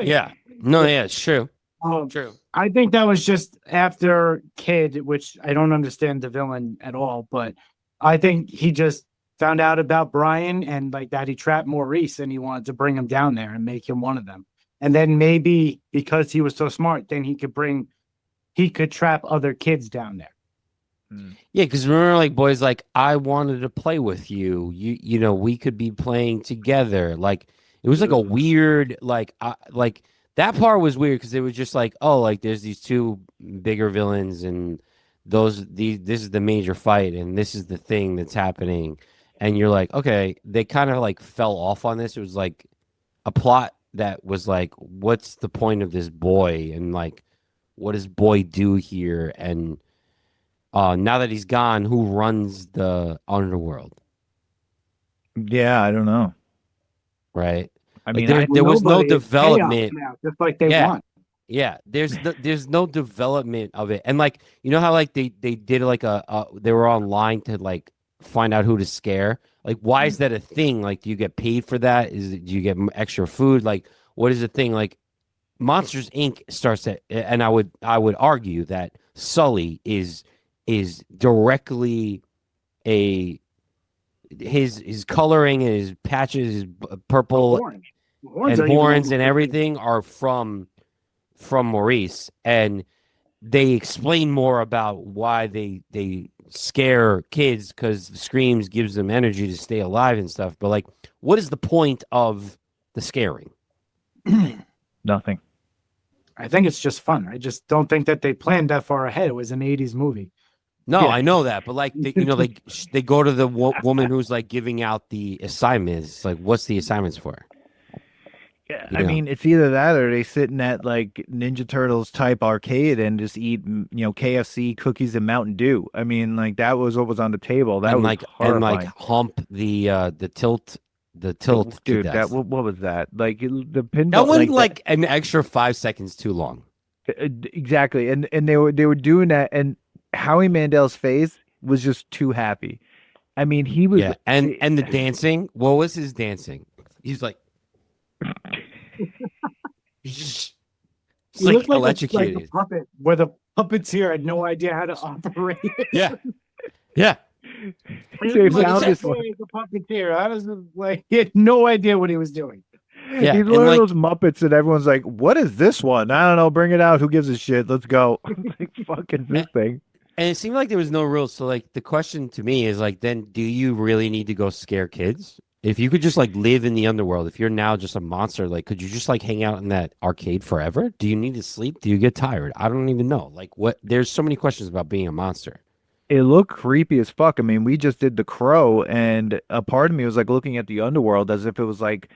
Yeah. No, yeah, it's true. True. I think that was just after Kid, which I don't understand the villain at all, but I think he just found out about Brian and like that he trapped Maurice and he wanted to bring him down there and make him one of them. And then maybe because he was so smart, then he could trap other kids down there. Yeah, because remember, like, Boy's like, I wanted to play with you. You know, we could be playing together. Like, it was like a weird, like that part was weird because it was just like, oh, like there's these two bigger villains and this is the major fight and this is the thing that's happening. And you're like, okay, they kind of like fell off on this. It was like a plot that was like, what's the point of this boy? And like, what does Boy do here? And now that he's gone, who runs the underworld? Yeah, I don't know. Right? I Like, mean, there was no Nobody- it's chaos development. now, just like they Yeah. want. Yeah, there's no development of it. And like, you know how like they did like they were online to like find out who to scare. Like, why is that a thing? Like, do you get paid for that? Do you get extra food? Like, what is the thing? Like, Monsters Inc. starts at, and I would argue that Sully is directly a his coloring and his patches, his purple Horns and are even horns and almost- everything are from Maurice, and they explain more about why they scare kids because the screams gives them energy to stay alive and stuff. But like, what is the point of the scaring? Nothing. I think it's just fun. I just don't think that they planned that far ahead. It was an 80s movie. No, Yeah. I know that, but like, they go to the woman who's like giving out the assignments. Like, what's the assignments for? Yeah, You I know. mean, it's either that or they sitting at like Ninja Turtles type arcade and just eat, KFC cookies and Mountain Dew. I mean, like that was what was on the table. That and was like horrifying. hump the tilt to Dude, death. that what was that? Like the pinball. That went like like an extra 5 seconds too long. exactly, and they were doing that, and Howie Mandel's face was just too happy. I mean, he was. Yeah, and the dancing. What was his dancing? He's like, he's just He like looked like electrocuted. a puppet where the puppeteer had no idea how to operate. Yeah, yeah. They Like, found that's this one. the puppeteer. How does it, like he had no idea what he was doing. Yeah, He's and one of like- those Muppets that everyone's like, "What is this one? I don't know. Bring it out. Who gives a shit? Let's go." Like, fucking this thing. And it seemed like there was no rules. So like the question to me is like, then do you really need to go scare kids? If you could just like live in the underworld, if you're now just a monster, like could you just like hang out in that arcade forever? Do you need to sleep? Do you get tired? I don't even know. Like what? There's so many questions about being a monster. It looked creepy as fuck. I mean, we just did The Crow, and a part of me was like looking at the underworld as if it was like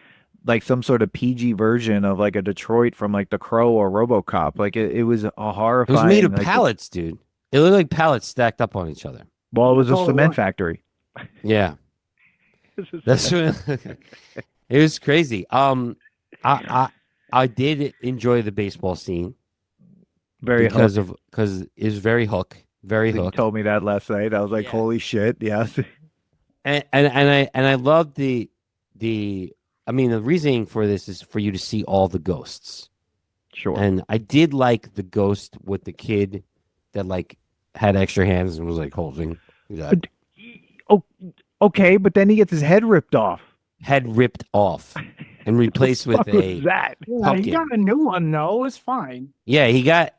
some sort of PG version of like a Detroit from like The Crow or RoboCop. Like it was a It horrifying. was made of like, pallets, dude. It looked like pallets stacked up on each other. Well, it was That's a all it cement was. factory. Yeah, that's what, it was crazy. I did enjoy the baseball scene very because hooked. it was very very You hook. told me that last night. I was like, Yeah. "Holy shit!" Yes. And I love the I mean the reasoning for this is for you to see all the ghosts. Sure. And I did like the ghost with the kid that like had extra hands and was like holding that Oh, okay, but then he gets his head ripped off. head ripped off and replaced with What was a that? Yeah, he Pumpkin. got a new one though. It's fine. yeah, he got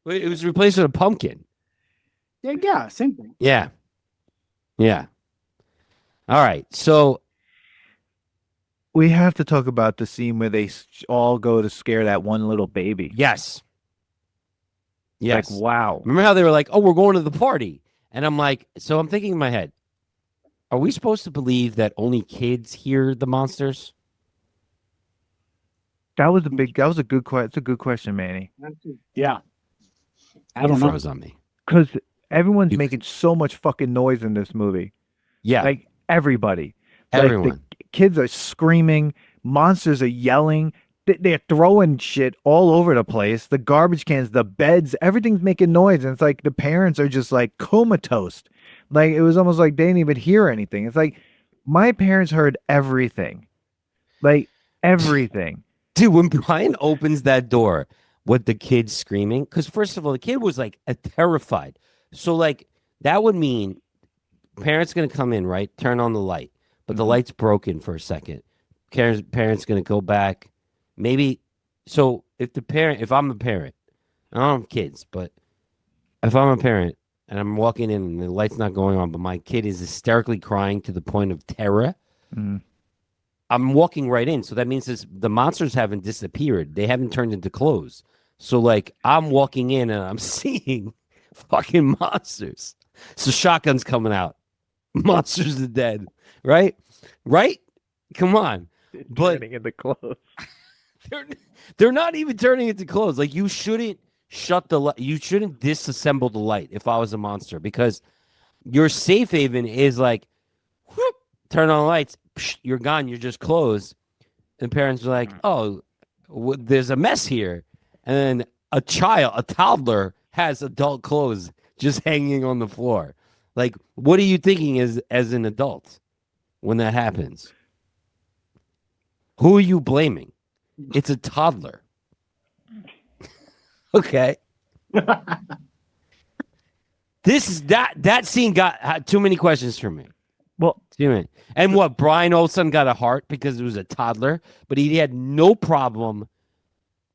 it was replaced with a pumpkin. Yeah, same thing. Yeah. Yeah. All right. So We have to talk about the scene where they all go to scare that one little baby. yes. Yes. Like, wow. Remember how they were like, "Oh, we're going to the party," and I'm like, so I'm thinking in my head, are we supposed to believe that only kids hear the monsters? That was a good question. It's a good question, Manny. Yeah. I It don't know. froze on me. Because everyone's You- making so much fucking noise in this movie. Yeah, Like everybody. Like, everyone. the kids are screaming. Monsters are yelling. They're throwing shit all over the place. The garbage cans, the beds, everything's making noise. And it's like the parents are just like comatose. Like it was almost like they didn't even hear anything. It's like my parents heard everything. Like everything. Dude, when Brian opens that door with the kid screaming, because first of all, the kid was like terrified. So like that would mean parents gonna come in, right? Turn on the light, but the Mhm. light's broken for a second. Parents gonna go back. Maybe so if I'm a parent, I don't have kids, but if I'm a parent and I'm walking in and the light's not going on, but my kid is hysterically crying to the point of terror, Mm. I'm walking right in. So that means the monsters haven't disappeared. They haven't turned into clothes. So like I'm walking in and I'm seeing fucking monsters. So shotgun's coming out. Monsters are dead. Right? Right? Come on. But Turning into clothes. they're not even turning into clothes. Like you shouldn't shut the light. You shouldn't disassemble the light if I was a monster because your safe haven is like whoop, turn on the lights. Psh, you're gone. You're just closed. And parents are like, oh, there's a mess here. And then a toddler has adult clothes just hanging on the floor. Like, what are you thinking as an adult when that happens? Who are you blaming? It's a toddler. Okay. That scene had too many questions for me. Well, Too many. And what, Brian all of a sudden got a heart because it was a toddler, but he had no problem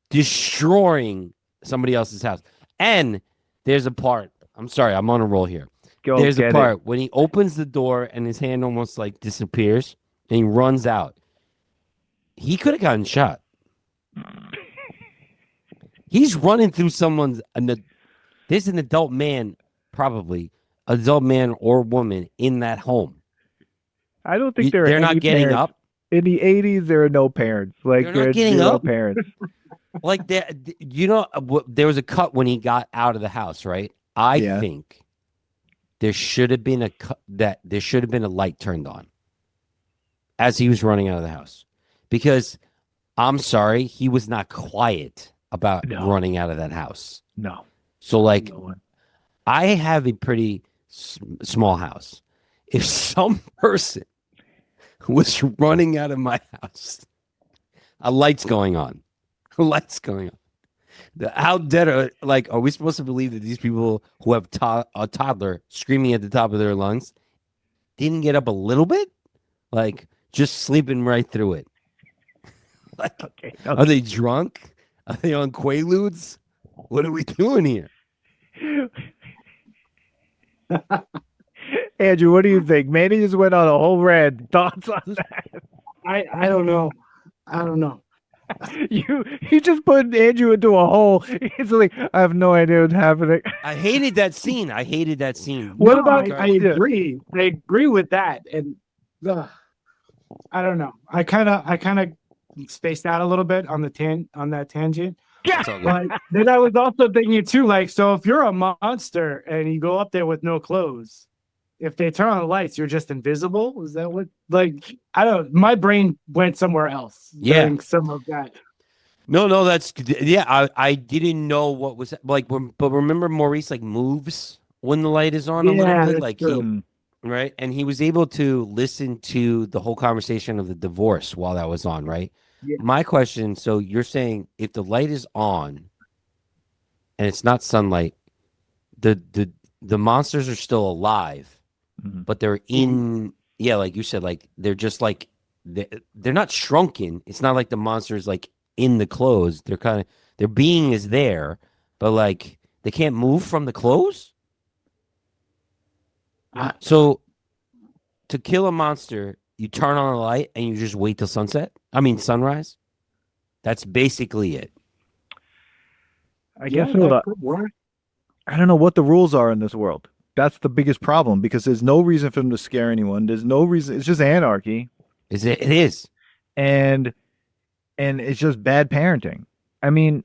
destroying somebody else's house. And there's a part, I'm sorry, I'm on a roll here. There's a part when he opens the door and his hand almost like disappears and he runs out. He could have gotten shot. He's running through there's an adult man, probably adult man or woman in that home. I don't think they're not getting parents. up. In the 80s, there are no parents. Like They're not getting zero up? parents. Like there was a cut when he got out of the house, right? I think there should have been there should have been a light turned on as he was running out of the house, because I'm sorry, he was not quiet about running out of that house. No. So like, No one. I have a pretty small house. If some person was running out of my house, a light's going on. A light's going on. How dead are we supposed to believe that these people who have a toddler screaming at the top of their lungs didn't get up a little bit? Like, just sleeping right through it. Like, Okay. are they drunk? Are they on Quaaludes? What are we doing here? Andrew, what do you think? Manny just went on a whole rant. Thoughts on that? I don't know. I don't know. You just put Andrew into a hole. It's like, I have no idea what's happening. I hated that scene. What No, about I agree. I agree with that. And I don't know. I kind of spaced out a little bit on that tangent. It's all good. But then I was also thinking too, like, so if you're a monster and you go up there with no clothes, if they turn on the lights, you're just invisible. Is that what? Like, I don't. My brain went somewhere else. Yeah. During some of that. No, that's I didn't know what was like, but remember Maurice like moves when the light is on a little bit, that's like true. right, and he was able to listen to the whole conversation of the divorce while that was on, right? Yeah. My question, so you're saying if the light is on and it's not sunlight, the monsters are still alive, but they're in, like you said, like they're just like they're not shrunken. It's not like the monsters like in the clothes. They're kind of, their being is there, but like they can't move from the clothes. So to kill a monster, you turn on the light and you just wait till sunrise. That's basically it. I guess that could work. I don't know what the rules are in this world. That's the biggest problem, because there's no reason for them to scare anyone. There's no reason. It's just anarchy. It is. And it's just bad parenting. I mean,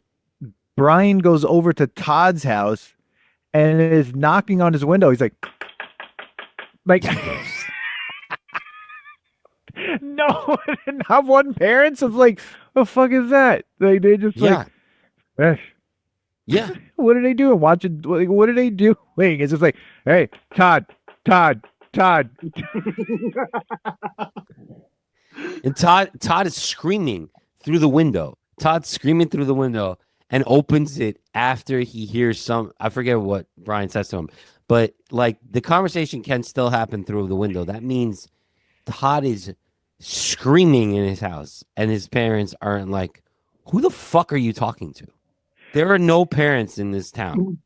Brian goes over to Todd's house and is knocking on his window. He's like no, not one parent's of like, the fuck is that? Like, they just like, Yeah. What are they doing? Watching? What are they doing? It's just like, hey, Todd. And Todd is screaming through the window. Todd's screaming through the window and opens it after he hears I forget what Brian says to him, but like the conversation can still happen through the window. That means Todd is screaming in his house and his parents aren't like, who the fuck are you talking to? There are no parents in this town.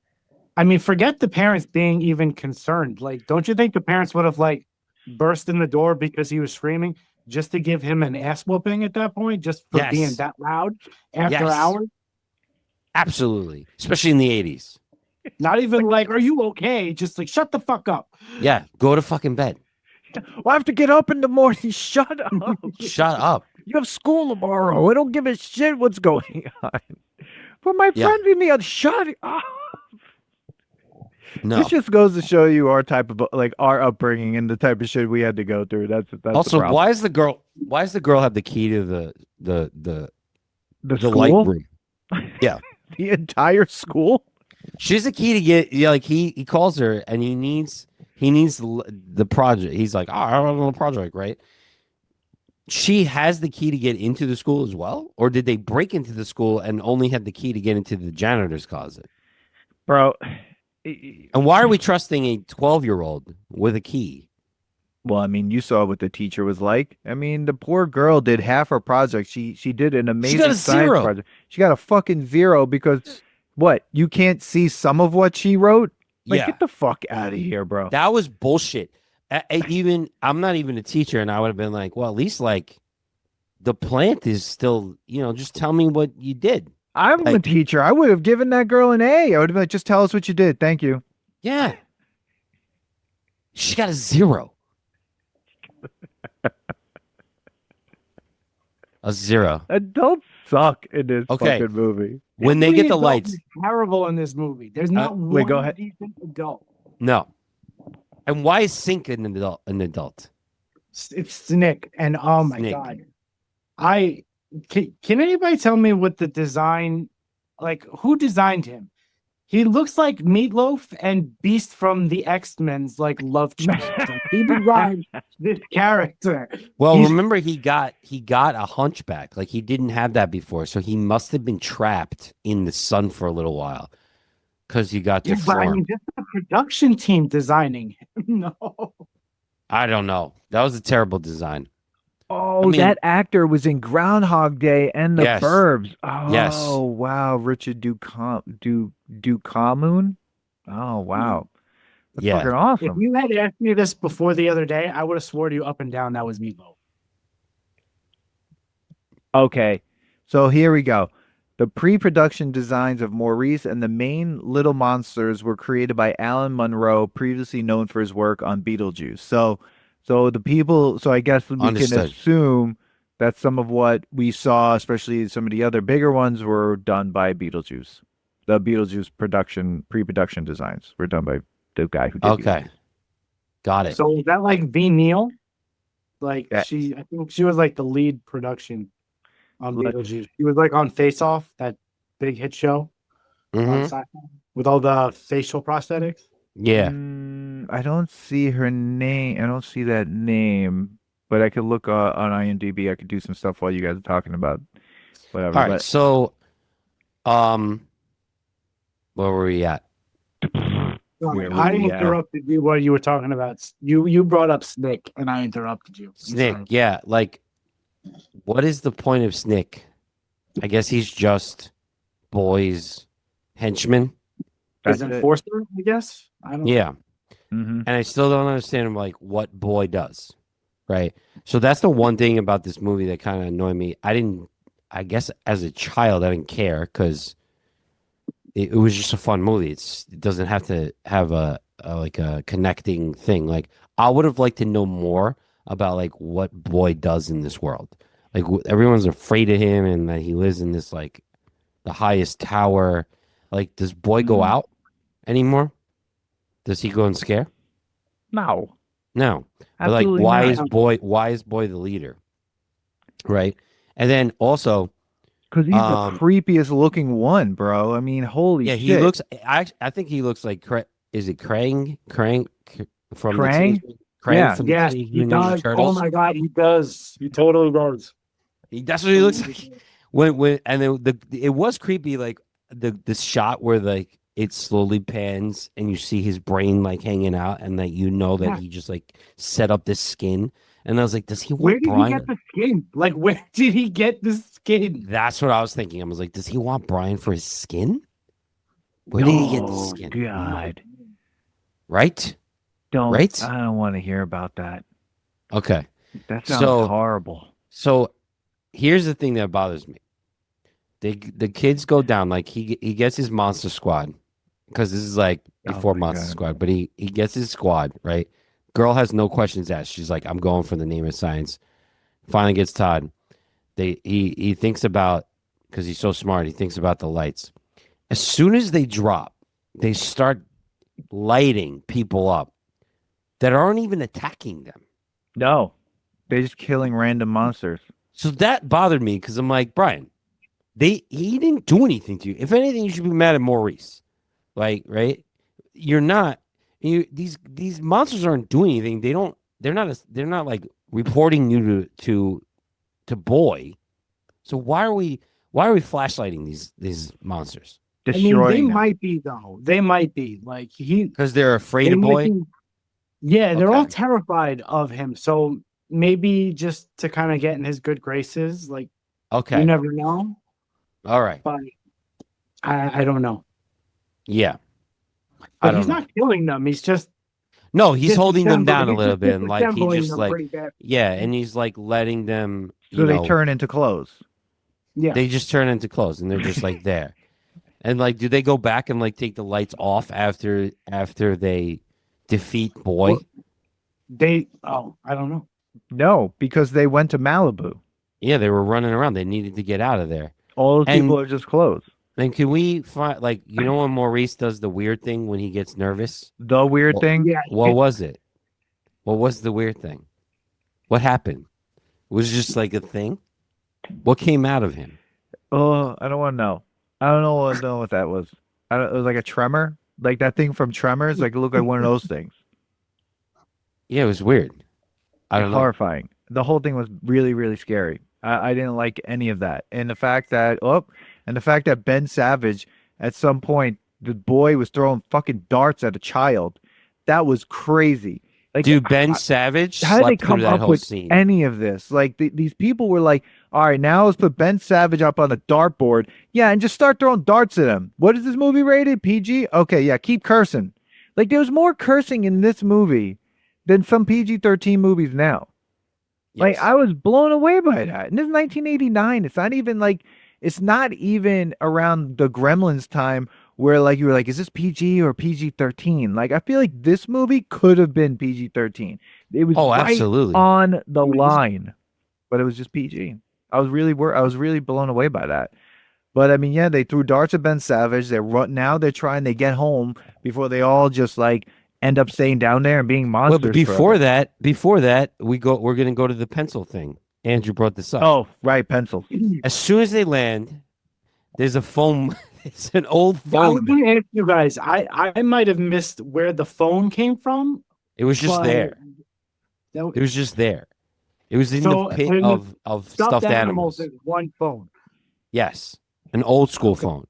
I mean, forget the parents being even concerned. Like, don't you think the parents would have like burst in the door because he was screaming just to give him an ass whooping at that point, just for being that loud after hours? Absolutely. Especially in the 80s. Not even like, are you okay? Just like, shut the fuck up. Yeah. Go to fucking bed. Well, I have to get up in the morning. Shut up. Shut up. You have school tomorrow. I don't give a shit what's going on. But my friend in the other, shut up. No. This just goes to show you our type of, like, our upbringing and the type of shit we had to go through. That's also, the problem. why does the girl have the key to the school? light room? Yeah. The entire school? She has a key to get, like he calls her and he He needs the project. He's like, oh, I don't know the project, right? She has the key to get into the school as well? Or did they break into the school and only had the key to get into the janitor's closet? Bro. And why are we trusting a 12-year-old with a key? Well, I mean, you saw what the teacher was like. I mean, the poor girl did half her project. She did an amazing got a science 0. project. She got a fucking 0 because what? You can't see some of what she wrote? Like, Yeah. get the fuck out of here, bro. That was bullshit. I'm not even a teacher, and I would have been like, well, at least like the plant is still, just tell me what you did. I'm a like- teacher. I would have given that girl an A. I would have been like, just tell us what you did. Thank you. Yeah. She got a 0. A 0. Adults suck in this Okay. fucking movie. When they Every get the adult lights. is terrible in this movie. There's not wait, one go ahead. decent adult. No. And why is Sink an adult? It's Snick, and oh my Snick. god, can anybody tell me what the design, like who designed him? He looks like Meatloaf and Beast from the X-Men's like love child. He designed this character. Well, He's- remember he got a hunchback. Like he didn't have that before, so he must have been trapped in the sun for a little while because he got Yeah, but I mean, deformed. just the production team designing him. No, I don't know. That was a terrible design. Oh, I mean- that actor was in Groundhog Day and The Yes. Burbs. Oh, Yes. wow. Richard Ducamoon. Oh, wow. That's Yeah. fucking if awesome. you had asked me this before the other day, I would have swore to you up and down that was Meatloaf. Okay. So here we go. The pre-production designs of Maurice and the main little monsters were created by Alan Munro, previously known for his work on Beetlejuice. So I guess we can Understood. assume that some of what we saw, especially some of the other bigger ones, were done by Beetlejuice. The Beetlejuice pre-production designs were done by the guy who did Okay. Beetlejuice. Got it. So is that like V Neil? Like Yeah. I think she was like the lead production on Like- Beetlejuice. She was like on Face Off, that big hit show on Mhm. Sci-Fi, with all the facial prosthetics. Yeah. I don't see her name. I don't see that name, but I could look on IMDb. I could do some stuff while you guys are talking about whatever. All right. but- So, where were we at? Sorry, Where I we at? interrupted you while you were talking about you brought up Snick and I interrupted you. I'm Snick. sorry. Yeah. Like, what is the point of Snick? I guess he's just boys' henchman. His That's it. enforcer, I guess. I don't. Yeah. Mhm. And I still don't understand like what boy does. Right. So that's the one thing about this movie that kind of annoyed me. I guess as a child, I didn't care because it was just a fun movie. It doesn't have to have a connecting thing. Like I would have liked to know more about like what boy does in this world. Like everyone's afraid of him and that he lives in this like the highest tower. Like does boy go out anymore? Does he go and scare? No, No. But like absolutely why not. is boy the leader? Right? And then also Because he's the creepiest looking one, bro. I mean, holy yeah, shit. he looks I think he looks like is it Krang from the Krang? Teenage- Krang Yeah. from the Yes, Teenage he Mutant Ninja does. Oh Turtles? my god, he does. He totally does. That's what he looks like. When and then it was creepy, like the shot where like it slowly pans and you see his brain like hanging out, and that you know that Yeah. he just like set up this skin. And I was like, does he Where want did Brian? he get the skin? Like, where did he get the skin? That's what I was thinking. I was like, does he want Brian for his skin? Where did he get the Oh, skin? God. Right? Don't. Right? I don't want to hear about that. Okay. That sounds So- horrible. So here's the thing that bothers me. The kids go down, like he gets his monster squad, because this is like Oh before my monster God. squad, but he gets his squad, right? Girl has no questions asked. She's like, I'm going for the name of science. Finally gets Todd. He thinks about, because he's so smart, he thinks about the lights. As soon as they drop, they start lighting people up that aren't even attacking them. No, they're just killing random monsters. So that bothered me because I'm like, Brian, he didn't do anything to you. If anything, you should be mad at Maurice. Like, right? You're not. These monsters aren't doing anything. They're not like reporting you to boy. So why are we flashlighting these monsters? I mean, they Destroying them. might be though. They might be like Because they're afraid they of might boy. be- yeah, they're all Okay. terrified of him. So maybe just to kind of get in his good graces, like Okay. you never know. All right. But I don't know. Yeah. I But don't he's know. not killing them. He's just No, he's holding them down a he's little just bit, and like he disassembling just them like pretty bad. yeah, and he's like letting them. So they turn into clothes. Yeah. They just turn into clothes, and they're just like there. And like, do they go back and like take the lights off after they defeat boy? Well, I don't know. No, because they went to Malibu. Yeah, they were running around. They needed to get out of there. All those And- people are just clothes. And can we find like when Maurice does the weird thing when he gets nervous? The weird Well, thing. Yeah. What was it? What was the weird thing? What happened? Was it just like a thing? What came out of him? Oh, I don't want to know. I don't know what that was. It was like a tremor, like that thing from Tremors. Like it looked like one of those things. Yeah, it was weird. I don't know. Horrifying. The whole thing was really, really scary. I didn't like any of that, and the fact that Ben Savage at some point the boy was throwing fucking darts at a child, that was crazy. Like, Dude, Ben Savage how did they slept come through that up whole with scene. any of this? Like these people were like, all right, now let's put Ben Savage up on the dartboard, yeah, and just start throwing darts at him. What is this movie rated? PG? Okay, yeah, keep cursing. Like there was more cursing in this movie than some PG-13 movies now. Like Yes. I was blown away by that. And this is 1989. It's not even around the Gremlins time where like you were like, is this PG or PG-13? Like I feel like this movie could have been PG-13. It was Oh, right absolutely. on the line, but it was just PG. I was really blown away by that. But I mean, yeah, they threw darts at Ben Savage. Now they're trying to get home before they all just like end up staying down there and being monsters. Well, but before forever. that, we're gonna go to the pencil thing. Andrew brought this up. Oh, right, pencils. As soon as they land, there's a phone. It's an old I was phone. going to ask you guys. I might have missed where the phone came from. It was just but there. that- It was just there. It was in So, the pit in the of stuffed animals. is one phone. Yes, an old school Okay. phone,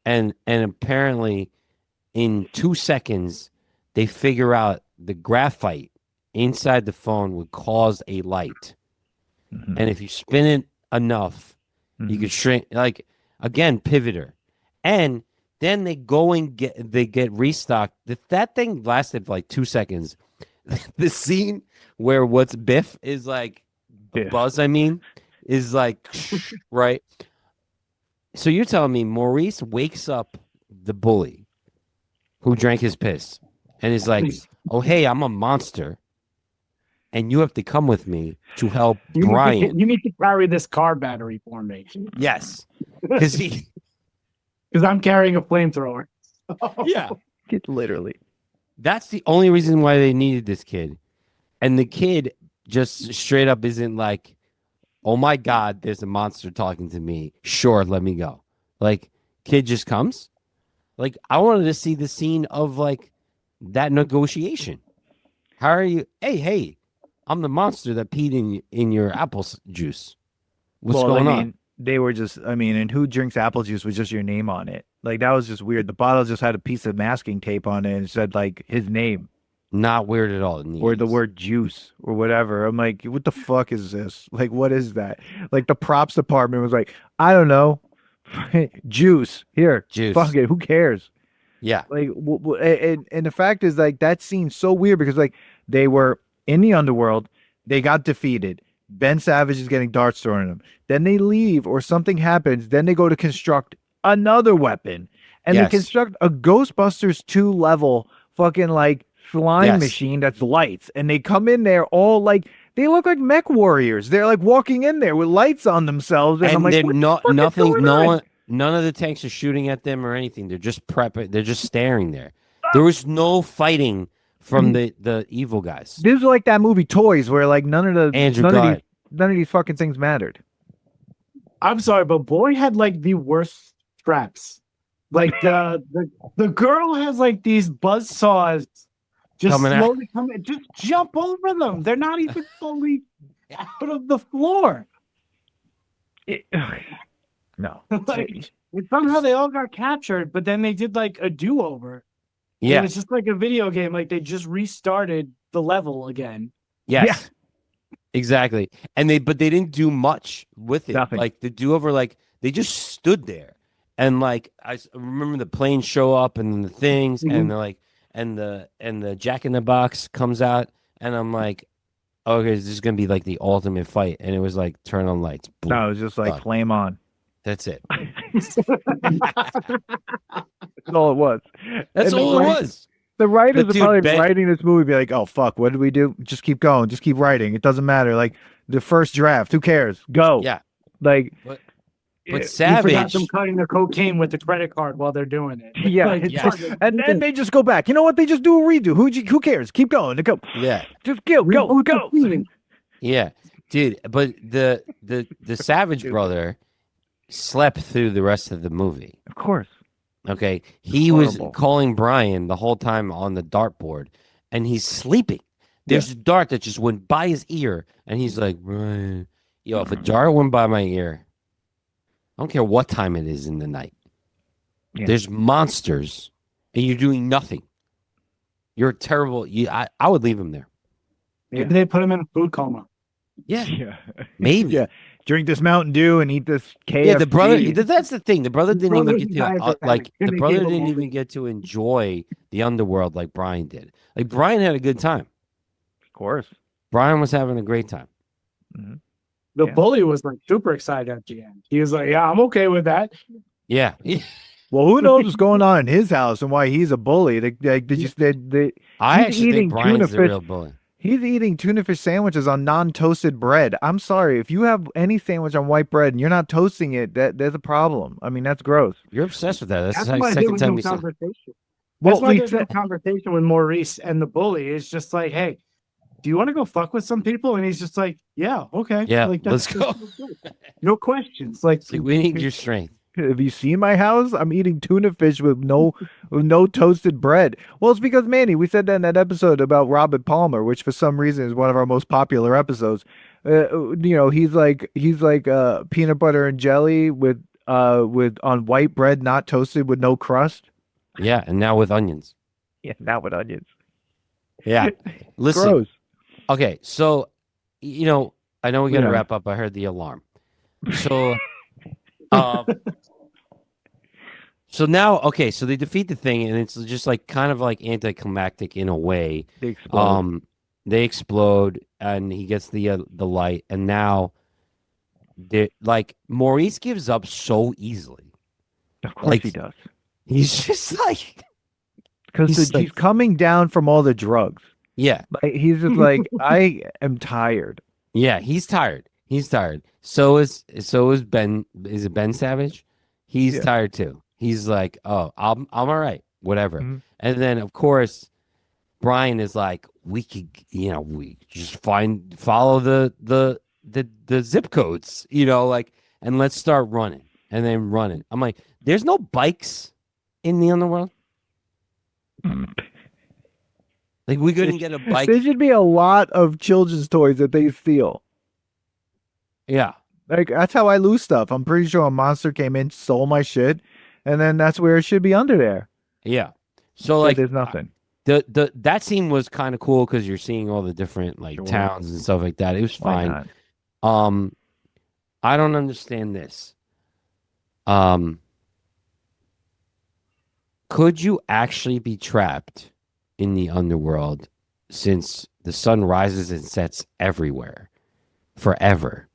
and apparently, in 2 seconds, they figure out the graphite inside the phone would cause a light, Mhm. and if you spin it enough, you Mhm. could shrink. Like again, pivoter, and then they go and get restocked. That thing lasted for like 2 seconds. The scene where what's Biff is like Biff. Buzz, I mean, is like right. So you're telling me Maurice wakes up the bully who drank his piss and is like, "Oh hey, I'm a monster, and you have to come with me to help Brian." You need to carry this car battery for me Yes, because he because I'm carrying a flamethrower. yeah. Literally. That's the only reason why they needed this kid. And the kid just straight up isn't like, oh my God, there's a monster talking to me. Sure, let me go. Like, kid just comes. Like, I wanted to see the scene of like that negotiation. How are you? Hey, I'm the monster that peed in your apple juice. What's going on? They were just, and who drinks apple juice with just your name on it? Like, that was just weird. The bottle just had a piece of masking tape on it and it said, like, his name Not weird at all. or the word juice or whatever. I'm like, what the fuck is this? Like, what is that? Like, the props department was like, I don't know. Juice. Here. Juice. Fuck it. Who cares? Yeah. Like, and the fact is, like, that scene's so weird because, like, they were in the underworld. They got defeated. Ben Savage is getting darts thrown at him. Then they leave or something happens. Then they go to construct another weapon. And Yes. they construct a Ghostbusters 2 level fucking like flying Yes. machine that's lights. And they come in there all like, they look like mech warriors. They're like walking in there with lights on themselves. And I'm like, they're what the not fuck is nothing. going No on? one. None of the tanks are shooting at them or anything. They're just prepping. They're just staring there. There was no fighting from the evil guys. This is like that movie Toys where like none of Andrew, go ahead. these fucking things mattered. I'm sorry, but boy had like the worst straps. Like the girl has like these buzz saws Just Coming out. slowly come in. Just jump over them. They're not even fully out of the floor. No. Like, and somehow they all got captured, but then they did like a do-over. It Yeah. was just like a video game. Like they just restarted the level again. Yes. Exactly. And but they didn't do much with it. Nothing. Like the do-over, like they just stood there. And like remember the planes show up and the things and they're like and the Jack in the Box comes out and I'm like, okay, this is gonna be like the ultimate fight. And it was like turn on lights. Boom, No, it was just like done. flame on. That's it. That's all it was. That's And all it was. The writers But are dude, probably Ben- writing this movie be like, oh fuck, what did we do? Just keep going, just keep writing. It doesn't matter. Like the first draft, who cares? Go. Yeah. Like But You forgot Savage. them cutting the cocaine with the credit card while they're doing it. yeah, Like, it's Yeah. just- and then they just go back. You know what? They just do a redo. Who cares? Keep going. Go. Yeah. Just go. reboot the Go. scene. Yeah. Dude, but the Savage brother slept through the rest of the movie. Of course. Okay. He was Horrible. calling Brian the whole time on the dartboard and he's sleeping. There's a dart that just went by his ear and he's like, Brian, yo, if a dart went by my ear, I don't care what time it is in the night. Yeah. There's monsters and you're doing nothing. You're terrible. I would leave him there. Maybe they put him in a food coma. Yeah. Yeah. Maybe. Yeah. Drink this Mountain Dew and eat this KFC. Yeah, the brother. That's the thing. The brother didn't brother even get to died like. The and brother gave him didn't all even get to enjoy the underworld like Brian did. Like Brian had a good time. Of course. Brian was having a great time. The Yeah. bully was like super excited at the end. He was like, "Yeah, I'm okay with that." Yeah. Well, who knows what's going on in his house and why he's a bully? Did you? I He's actually eating think Brian's tuna the fish. real bully. He's eating tuna fish sandwiches on non-toasted bread. I'm sorry, if you have any sandwich on white bread and you're not toasting it, there's a problem. I mean, that's gross. You're obsessed with that. That's That's the why there second was time no we saw. conversation. Well, That's why we there's no said- conversation with Maurice and the bully. It's just like, "Hey, do you want to go fuck with some people?" And he's just like, "Yeah, okay, Yeah, like, let's go." No questions. Like, It's like, we need your strength. Have you seen my house? I'm eating tuna fish with no toasted bread. Well, it's because Manny, we said that in that episode about Robert Palmer, which for some reason is one of our most popular episodes. He's like peanut butter and jelly with on white bread, not toasted with no crust. Yeah, and now with onions. Yeah, not with onions. Yeah. Listen. Gross. Okay, so I know we got to Yeah. wrap up. I heard the alarm. So, um, so now, okay, so they defeat the thing, and it's just like kind of like anticlimactic in a way. They explode. They explode, and he gets the light, and now, like Maurice gives up so easily. Of course like- he does. He's just like, Because he's he's like- coming down from all the drugs. yeah, Like, he's just like, I am tired. yeah, he's tired. He's tired. So is Ben. Is it Ben Savage? He's Yeah. tired too. He's like, oh, I'm all right, whatever. Mhm. And then of course, Brian is like, we could, we just follow the zip codes, like, and let's start running, and then running. I'm like, there's no bikes in the underworld. Like we couldn't get a bike. There should be a lot of children's toys that they steal. Yeah. Like, that's how I lose stuff. I'm pretty sure a monster came in, stole my shit, and then that's where it should be under there. Yeah. So But like there's nothing. that scene was kind of cool because you're seeing all the different like Sure. towns and stuff like that. It was Why fine. not? I don't understand this. Could you actually be trapped in the underworld since the sun rises and sets everywhere forever?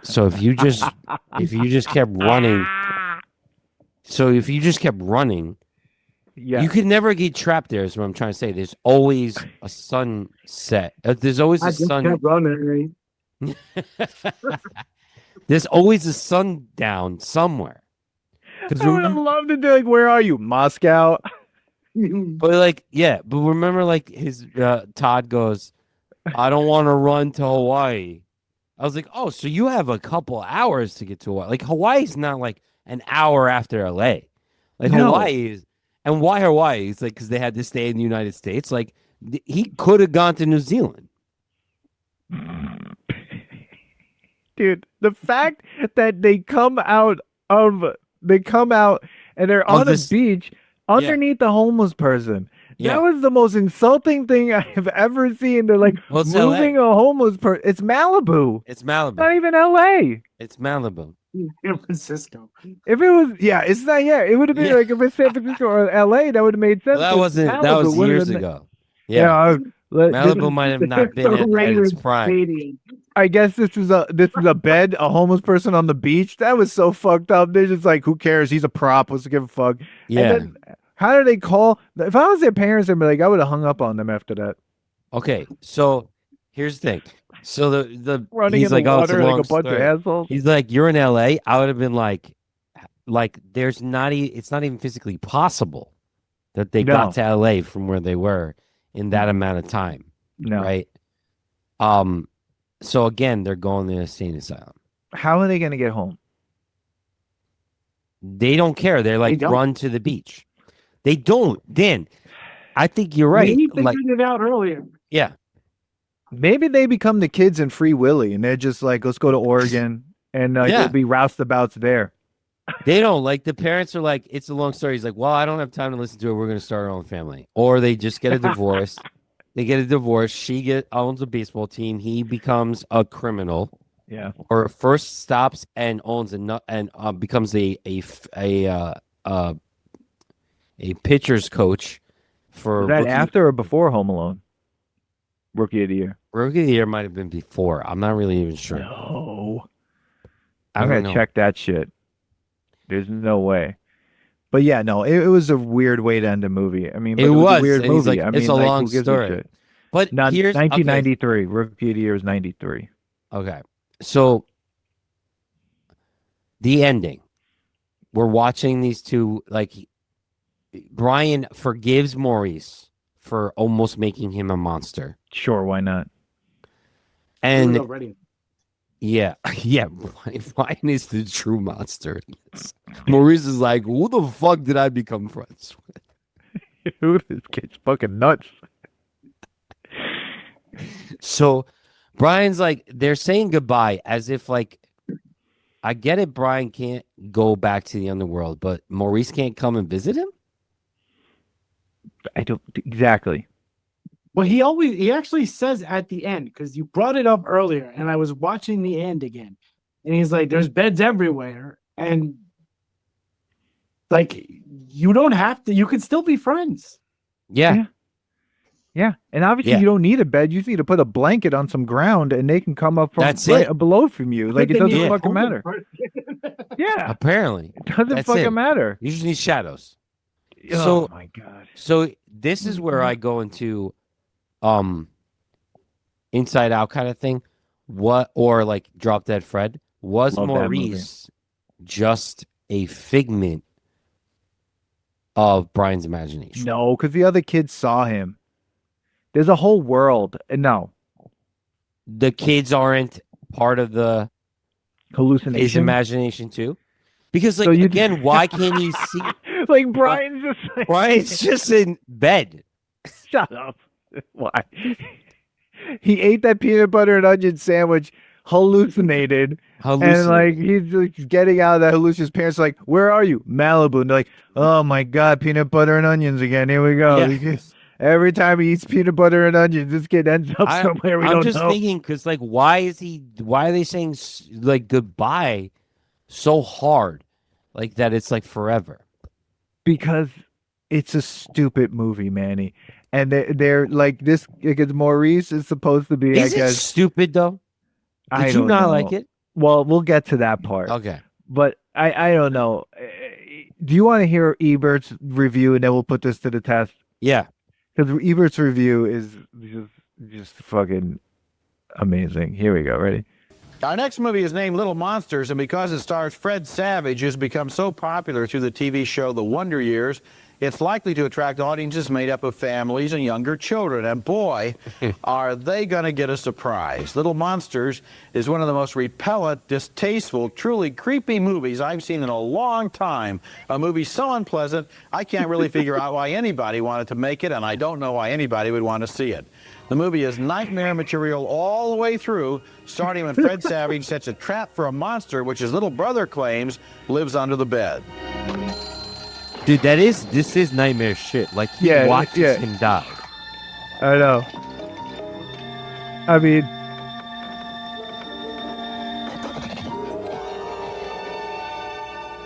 So if you just kept running, Yeah. you could never get trapped there. Is what I'm trying to say. There's always a sunset. There's always I a just sun. kept running. There's always a sundown somewhere. Because I would have loved to do, like, where are you? Moscow? but like, yeah, but remember, like his Todd goes, "I don't want to run to Hawaii." I was like, "Oh, so you have a couple hours to get to Hawaii? Like Hawaii's not like an hour after LA. Like No. Hawaii And why Hawaii? It's like because they had to stay in the United States. Like he could have gone to New Zealand. Dude, the fact that they come out and they're Of on a this- beach underneath the homeless person. Yeah. That was the most insulting thing I have ever seen. They're like Well, it's moving a homeless person. It's Malibu. It's Not Malibu. even LA. It's Malibu. San Francisco. If it was, yeah, it's not. Yeah, it would have been Yeah. like if it's San Francisco or LA, that would have made sense. Well, that but wasn't. That Malibu was would've years been- ago. Yeah, Yeah. this Malibu is- might have not been at Raiders its prime. Stadium. I guess this is a bed, a homeless person on the beach. That was so fucked up. They're just like, who cares? He's a prop. Let's give a fuck. Yeah. And then, how do they call? If I was their parents, I'd be like, I would have hung up on them after that. Okay. So here's the thing. So the Running he's in like, the oh, it's a water like long a bunch story. of assholes. He's like, you're in LA. I would have been like there's not it's not even physically possible that they got to LA from where they were in that amount of time. No. Right. So again, they're going to the insane asylum. How are they going to get home? They don't care. They're like don't. run to the beach. They don't. Dan, I think you're right. He Like, figured it out earlier. yeah. Maybe they become the kids in Free Willy, and they're just like, let's go to Oregon, and Yeah. it'll be roustabouts there. They don't like the parents are like, it's a long story. He's like, well, I don't have time to listen to it. We're going to start our own family. Or they just get a divorce. They get a divorce. She owns a baseball team. He becomes a criminal. Yeah. Or first stops and owns becomes a pitcher's coach for Was that rookie, after or before Home Alone? Rookie of the Year. rookie of the year might have been before. I'm not really even sure. No. I I'm don't gonna know. check that shit. There's no way. But yeah, no, it was a weird way to end a movie. I mean, but It it was was, a weird and he's movie. like, I it's mean, a like, long who gives a story. shit? But Not here's 1993. Rookie of the Year was 93. Okay. So the ending. We're watching these two, like Brian forgives Maurice for almost making him a monster. Sure, why not? And Already. yeah, Brian is the true monster. in this. Maurice is like, who the fuck did I become friends with? Who this kid's fucking nuts. So Brian's like, they're saying goodbye as if like, I get it. Brian can't go back to the underworld, but Maurice can't come and visit him. I don't exactly. Well, he actually says at the end, because you brought it up earlier, and I was watching the end again, and he's like, "There's beds everywhere," and like you don't have to. You can still be friends. Yeah. Yeah, and obviously Yeah. you don't need a bed. You just need to put a blanket on some ground, and they can come up from That's right it. below from you. Like it They need doesn't a fucking homeless matter. person. Yeah, Apparently. it doesn't That's fucking it. matter. You just need shadows. Oh my god. So this is where I go into Inside Out kind of thing. What or like Drop Dead Fred? Was Love that movie. Maurice just a figment of Brian's imagination? No, because the other kids saw him. There's a whole world. And no The kids aren't part of his hallucination. imagination too? Because like So you- again, why can't he see Like Brian's just like, Brian's just in bed? shut up. Why? He ate that peanut butter and onion sandwich, hallucinated, and like he's like getting out of that hallucination. His parents are like, "Where are you?" Malibu. And they're like, "Oh my god, peanut butter and onions again. Here we go." Yeah. Every time he eats peanut butter and onions, this kid ends up somewhere we I'm don't just know. thinking because like why are they saying like goodbye so hard like that it's like forever? Because it's a stupid movie, Manny. And they're like this because Maurice is supposed to be, Is I it guess. stupid though? I Did you don't not know. like it? Well, we'll get to that part. Okay. But I don't know. Do you want to hear Ebert's review and then we'll put this to the test? Yeah. Because Ebert's review is just fucking amazing. Here we go. Ready? Our next movie is named Little Monsters, and because it stars Fred Savage, who's become so popular through the TV show The Wonder Years, it's likely to attract audiences made up of families and younger children. And boy, are they going to get a surprise. Little Monsters is one of the most repellent, distasteful, truly creepy movies I've seen in a long time. A movie so unpleasant, I can't really figure out why anybody wanted to make it, and I don't know why anybody would want to see it. The movie is nightmare material all the way through, starting when Fred Savage sets a trap for a monster which his little brother claims lives under the bed. Dude, this is nightmare shit. Like, he watches him die. I know.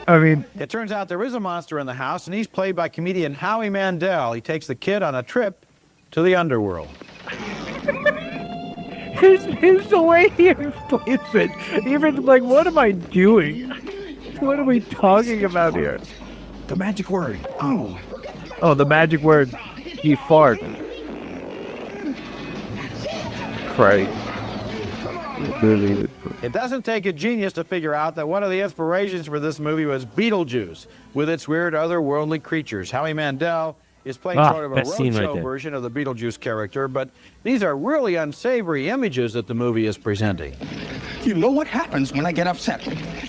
I mean, it turns out there is a monster in the house, and he's played by comedian Howie Mandal. He takes the kid on a trip to the underworld. here's the way he explains it. Even like, what am I doing? What are we talking about here? The magic word. Oh, the magic word. He fart. Christ. It doesn't take a genius to figure out that one of the inspirations for this movie was Beetlejuice, with its weird otherworldly creatures. Howie Mandel is playing sort of a roadshow version of the Beetlejuice character, but these are really unsavory images that the movie is presenting. You know what happens when I get upset?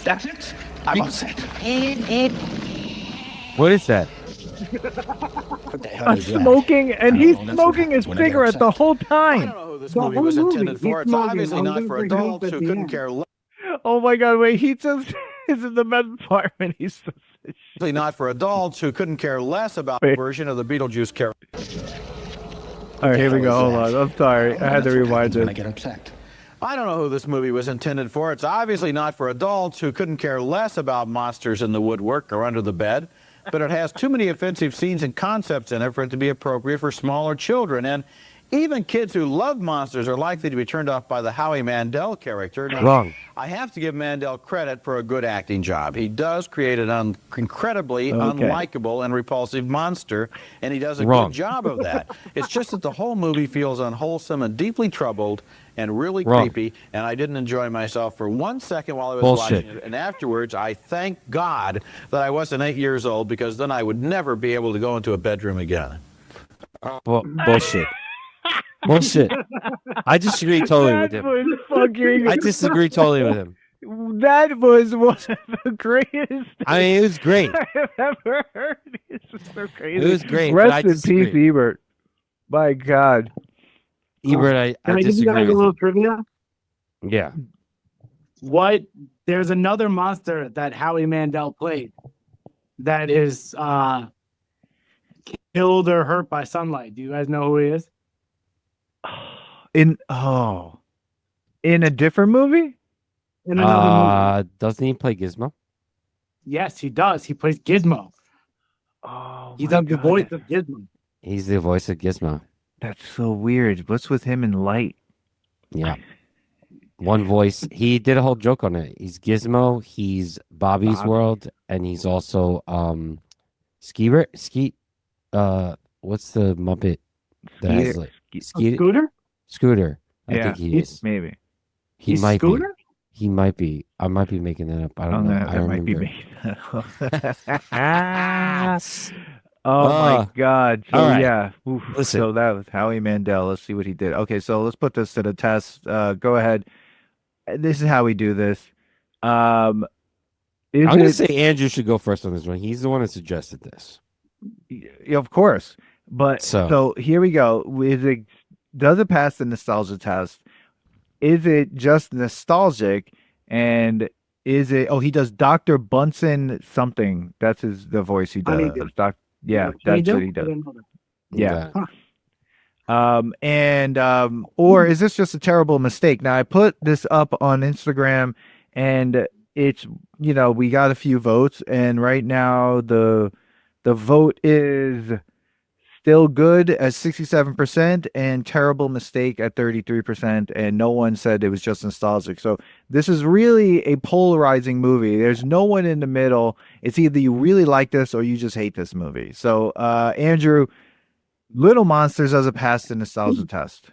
That's it. I'm upset. What is that? What the hell I'm is that? smoking, and he's that's smoking his when I get cigarette the upset. whole I time. don't know who this The movie whole was movie, intended for. he's It's smoking. obviously I'm not gonna for bring it up adults at who the couldn't end. care less. Oh my God! Wait, he just is in the men's apartment. He's so Obviously not for adults who couldn't care less about the version of the Beetlejuice character. All right, here we hell go. is Hold that? on. I'm sorry. I had to That's what rewind happens when I it. get upset. I don't know who this movie was intended for. It's obviously not for adults who couldn't care less about monsters in the woodwork or under the bed, but it has too many offensive scenes and concepts in it for it to be appropriate for smaller children. And even kids who love monsters are likely to be turned off by the Howie Mandel character. Now, Wrong. I have to give Mandel credit for a good acting job. He does create an incredibly unlikable and repulsive monster, and he does a Wrong. good job of that. It's just that the whole movie feels unwholesome and deeply troubled and really Wrong. creepy, and I didn't enjoy myself for 1 second while I was Bullshit. watching it. And afterwards, I thank God that I wasn't 8 years old, because then I would never be able to go into a bedroom again. Bullshit. Bullshit. I disagree totally with That him. was fucking. I disagree totally with him. That was one of the greatest I mean, it was great. I've ever heard. It's just so crazy. It was great, but I Rest in disagree. peace, Ebert. My God. Ebert, I Can I give you guys disagree a with little him. trivia? Yeah. There's another monster that Howie Mandel played that is killed or hurt by sunlight. Do you guys know who he is? In a different movie? In another movie. Doesn't he play Gizmo? Yes, he does. He plays Gizmo. Oh, He's my the God. voice of Gizmo. He's the voice of Gizmo. That's so weird. What's with him in Light? Yeah. One voice. He did a whole joke on it. He's Gizmo, he's Bobby's Bobby. World, and he's also Skeeter. What's the Muppet that has like Scooter? Scooter? I Yeah, think he is. maybe. He He's might Scooter? be. He might be. I might be making that up. I don't know. That, I that don't might be remember. me. Oh my God. So all right. yeah. Oof. Listen. So that was Howie Mandel. Let's see what he did. Okay, so let's put this to the test. Go ahead. This is how we do this. Is I'm going to it- say Andrew should go first on this one. He's the one that suggested this. Yeah, of course. But So- so here we go. Does it pass the nostalgia test? Is it just nostalgic? And is it? Oh, he does Dr. Bunsen something. That's the voice he does. Honeydew. Yeah, that's what he does. Yeah. Or is this just a terrible mistake? Now I put this up on Instagram, and it's we got a few votes, and right now the vote is still good at 67% and terrible mistake at 33%, and no one said it was just nostalgic. So this is really a polarizing movie. There's no one in the middle. It's either you really like this or you just hate this movie. So Andrew, Little Monsters does it pass the nostalgia test?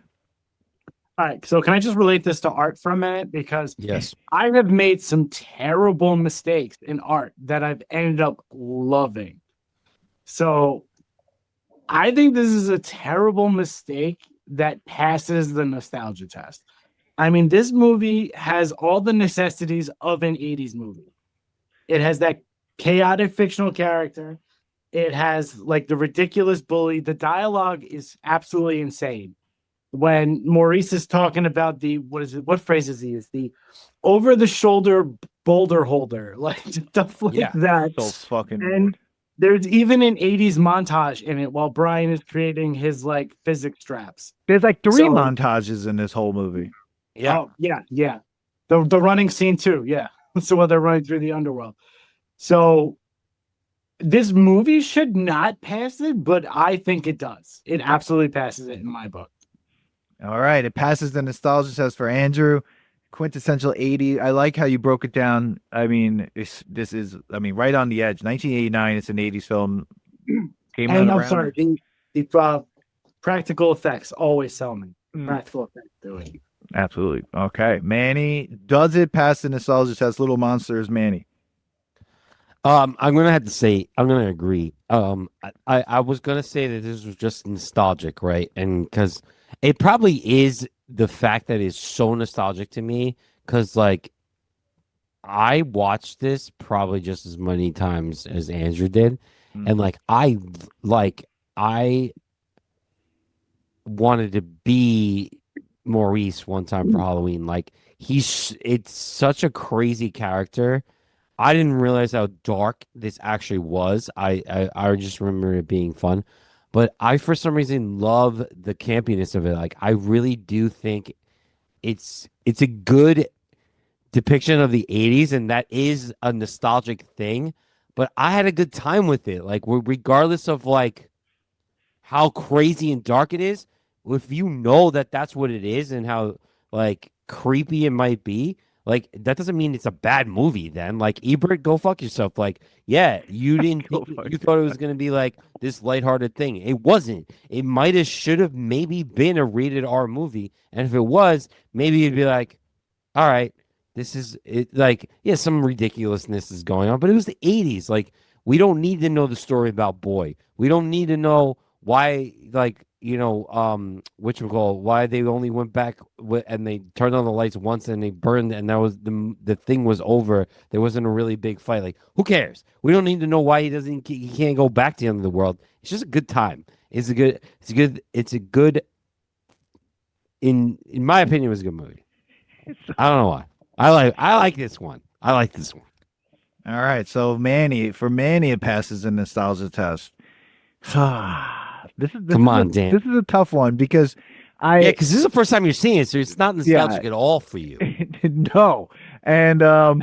All right. So can I just relate this to art for a minute? Because Yes. I have made some terrible mistakes in art that I've ended up loving. So I think this is a terrible mistake that passes the nostalgia test. I mean, this movie has all the necessities of an 80s movie. It has that chaotic fictional character. It has like the ridiculous bully. The dialogue is absolutely insane. When Maurice is talking about what phrases he use? The over the shoulder boulder holder, like stuff like Yeah, that. So fucking And there's even an 80s montage in it while Brian is creating his like physics straps. there's like three So- montages in this whole movie. yeah. Oh, yeah. The running scene too. Yeah. So while they're running through the underworld. So this movie should not pass it, but I think it does. It absolutely passes it in my book. All right, it passes the nostalgia test for Andrew. Quintessential 80. I like how you broke it down. I mean, this is right on the edge. 1989. It's an 80s film. Came out And I'm around- sorry, the practical effects always sell me. Practical effects do it. Absolutely. Okay, Manny, does it pass the nostalgia test? Little Monsters, Manny. I'm gonna have to say I'm gonna agree. I was gonna say that this was just nostalgic, right? And because it probably is the fact that it's so nostalgic to me, because like I watched this probably just as many times as Andrew did, and I wanted to be Maurice one time for Halloween. Like it's such a crazy character. I didn't realize how dark this actually was. I just remember it being fun, but I for some reason love the campiness of it. Like I really do think it's a good depiction of the 80s, and that is a nostalgic thing. But I had a good time with it. Like regardless of like how crazy and dark it is, if you know that that's what it is and how like creepy it might be, like that doesn't mean it's a bad movie then. Like Ebert, go fuck yourself. Like, yeah, you didn't think, you thought it was gonna be like this lighthearted thing. It wasn't. It might have should have maybe been a rated R movie. And if it was, maybe you'd be like, all right, this is it, like, yeah, some ridiculousness is going on, but it was the 80s. Like, we don't need to know the story about Boy. We don't need to know why, like, why they only went back and they turned on the lights once and they burned and that was the thing was over. There wasn't a really big fight. Like, who cares? We don't need to know why he can't go back to the end of the world. It's just a good time. In my opinion, it was a good movie. I don't know why. I like this one. I like this one. All right, so Manny, it passes the nostalgia test. Come on, Dan. This is a tough one because because this is the first time you're seeing it, so it's not nostalgic at all for you. No, and and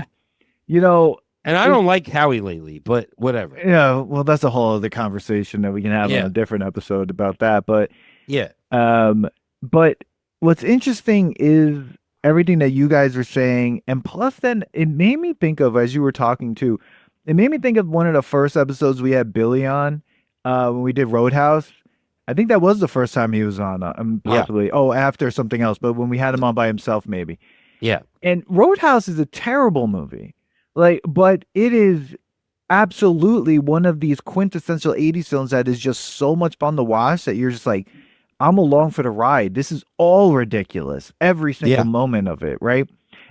I don't like Howie lately, but whatever. Yeah, well, that's a whole other conversation that we can have on a different episode about that. But yeah, but what's interesting is everything that you guys are saying, and plus, then it made me think of, as you were talking too, it made me think of one of the first episodes we had Billy on when we did Roadhouse. I think that was the first time he was on, possibly. Oh, after something else, but when we had him on by himself, maybe. Yeah. And Roadhouse is a terrible movie, but it is absolutely one of these quintessential 80s films that is just so much fun to watch that you're just like, I'm along for the ride. This is all ridiculous. Every single moment of it, right?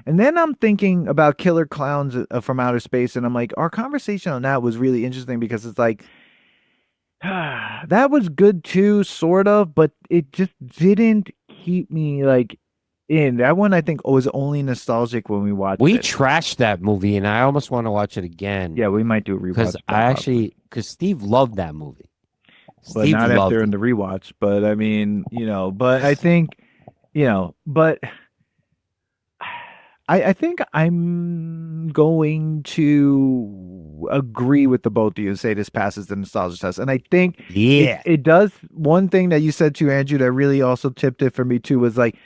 And then I'm thinking about Killer Clowns from Outer Space, and I'm like, our conversation on that was really interesting because it's like, that was good too, sort of, but it just didn't keep me like in. That one I think was only nostalgic when we watched We it. trashed that movie, and I almost want to watch it again. Yeah, we might do a rewatch. Because Steve loved that movie. But Steve not loved after it. in the rewatch. But I mean, but I think, but I think I'm going to agree with the both of you and say this passes the nostalgia test. And I think it does. One thing that you said to Andrew that really also tipped it for me too was like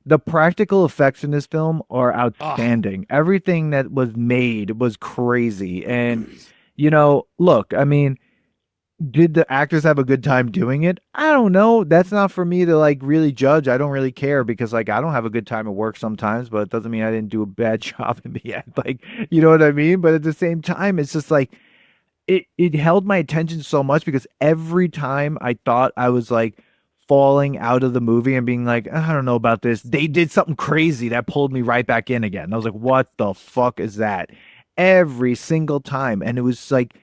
the practical effects in this film are outstanding. Everything that was made was crazy. And, look, I mean, did the actors have a good time doing it? I don't know. That's not for me to like really judge. I don't really care because like I don't have a good time at work sometimes, but it doesn't mean I didn't do a bad job in the end. Like, you know what I mean? But at the same time, it's just like it held my attention so much because every time I thought I was like falling out of the movie and being like, I don't know about this, they did something crazy that pulled me right back in again. And I was like, what the fuck is that? Every single time. And it was like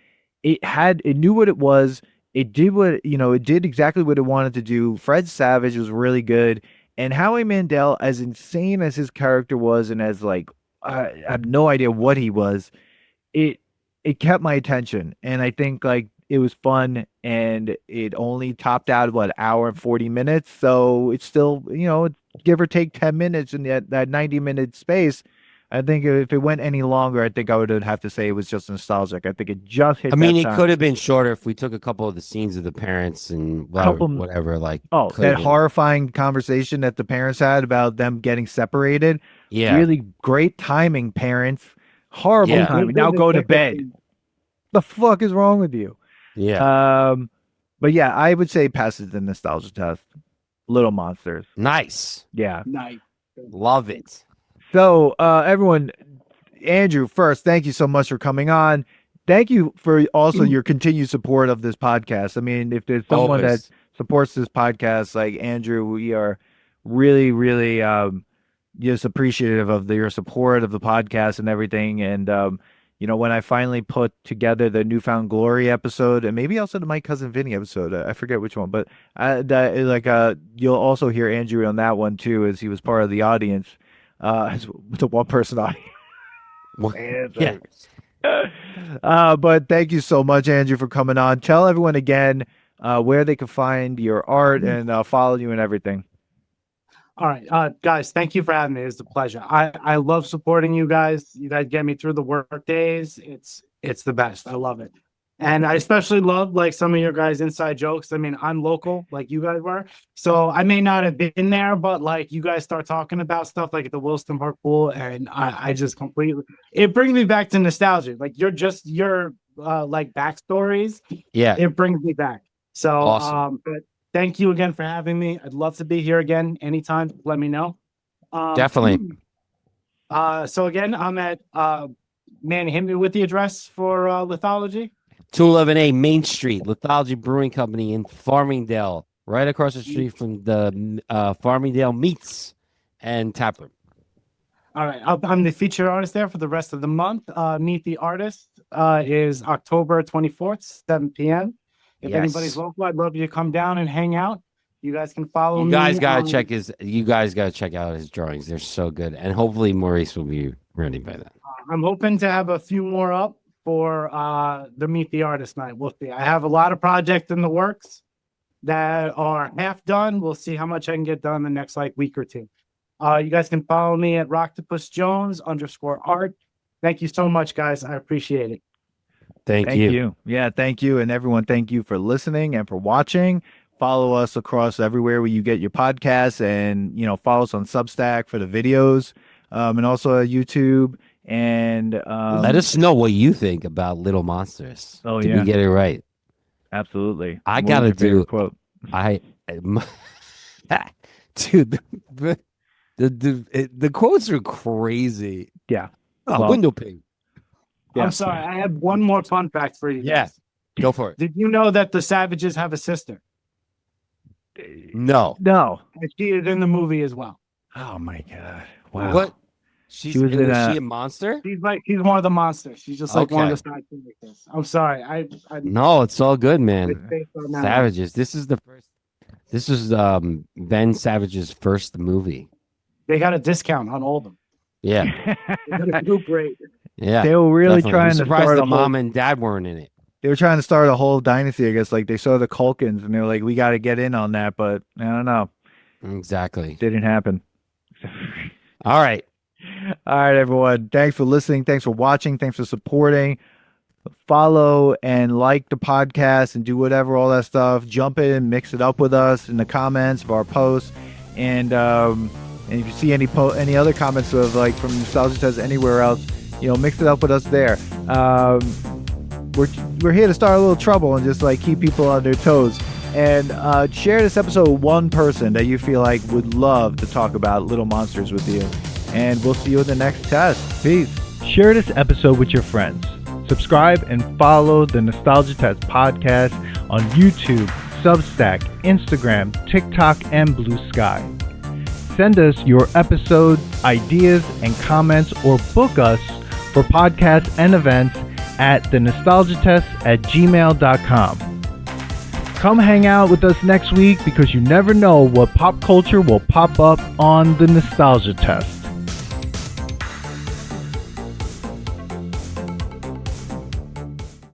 it knew what it was. It did it did exactly what it wanted to do. Fred Savage was really good. And Howie Mandel, as insane as his character was, and as like I have no idea what he was, it it kept my attention. And I think like it was fun, and it only topped out what hour and 40 minutes. So it's still, give or take 10 minutes in that 90-minute space. I think if it went any longer, I think I would have to say it was just nostalgic. I think it just hit. I mean, that it time. could have been shorter if we took a couple of the scenes of the parents and whatever. Like, Oh, could that have been. horrifying conversation that the parents had about them getting separated. Yeah. Really great timing, parents. Horrible Yeah. timing. Now go to bed. The fuck is wrong with you? Yeah. But yeah, I would say passes the nostalgia test. Little Monsters. Nice. Yeah. Nice. Love it. So, everyone, Andrew, first, thank you so much for coming on. Thank you for also your continued support of this podcast. I mean, if there's someone Always. that supports this podcast like Andrew, we are really, really just appreciative of your support of the podcast and everything. And, when I finally put together the Newfound Glory episode, and maybe also the My Cousin Vinny episode, I forget which one, but you'll also hear Andrew on that one too, as he was part of the audience. As the one person audience. Yeah. But thank you so much, Andrew, for coming on. Tell everyone again where they can find your art and follow you and everything. All right, guys, thank you for having me. It's a pleasure. I love supporting you guys. You guys get me through the work days. It's the best. I love it. And I especially love like some of your guys' inside jokes. I mean, I'm local like you guys were. So I may not have been there, but like you guys start talking about stuff like at the Wilson Park pool, and I just completely, it brings me back to nostalgia. Like your like backstories. Yeah. It brings me back. So Awesome. but thank you again for having me. I'd love to be here again anytime. Let me know. Definitely. So again, I'm at man, hit me with the address for lithology. 211A Main Street, Lithology Brewing Company in Farmingdale, right across the street from the Farmingdale Meats and Taproom. All right, I'm the featured artist there for the rest of the month. Meet the Artist is October 24th, 7 p.m. If Yes. anybody's local, I'd love you to come down and hang out. You guys can follow me. You guys gotta check out his drawings. They're so good. And hopefully Maurice will be ready by then. I'm hoping to have a few more up for the Meet the Artist night. We'll see. I have a lot of projects in the works that are half done. We'll see how much I can get done the next like week or two. You guys can follow me at Rocktopusjones_art. Thank you so much, guys. I appreciate it. Thank you. Yeah, thank you. And everyone, thank you for listening and for watching. Follow us across everywhere where you get your podcasts, and follow us on Substack for the videos, and also YouTube. And Let us know what you think about Little Monsters. Oh, Did yeah. we get it right? Absolutely. I What was gotta your favorite do- quote. Dude, the quotes are crazy. Yeah. Oh, Well, window pane. Yeah. I'm sorry. I have one more fun fact for you. Yeah. guys. Go for it. Did you know that the Savages have a sister? No. No. And she is in the movie as well. Oh my god. Wow. What? She was in is a- she a monster? She's one of the monsters. She's just like one of Okay. the side characters. I'm sorry. I No, it's all good, man. it's based on that. Savages. This is Ben Savage's first movie. They got a discount on all of them. Yeah. They're gonna do great. Yeah. They were really definitely. trying I'm to surprised start the a whole, mom and dad weren't in it. they were trying to start a whole dynasty, I guess. Like they saw the Culkins and they were like, we got to get in on that, but I don't know. Exactly. Didn't happen. All right. All right, everyone. Thanks for listening. Thanks for watching. Thanks for supporting. Follow and like the podcast and do whatever, all that stuff. Jump in, mix it up with us in the comments of our posts. And if you see any other comments of like from Nostalgia Test anywhere else, mix it up with us there. We're here to start a little trouble and just like keep people on their toes. And share this episode with one person that you feel like would love to talk about Little Monsters with you. And we'll see you in the next test. Peace. Share this episode with your friends. Subscribe and follow the Nostalgia Test podcast on YouTube, Substack, Instagram, TikTok, and Blue Sky. Send us your episode ideas and comments, or book us for podcasts and events at thenostalgiatest@gmail.com. Come hang out with us next week, because you never know what pop culture will pop up on the Nostalgia Test.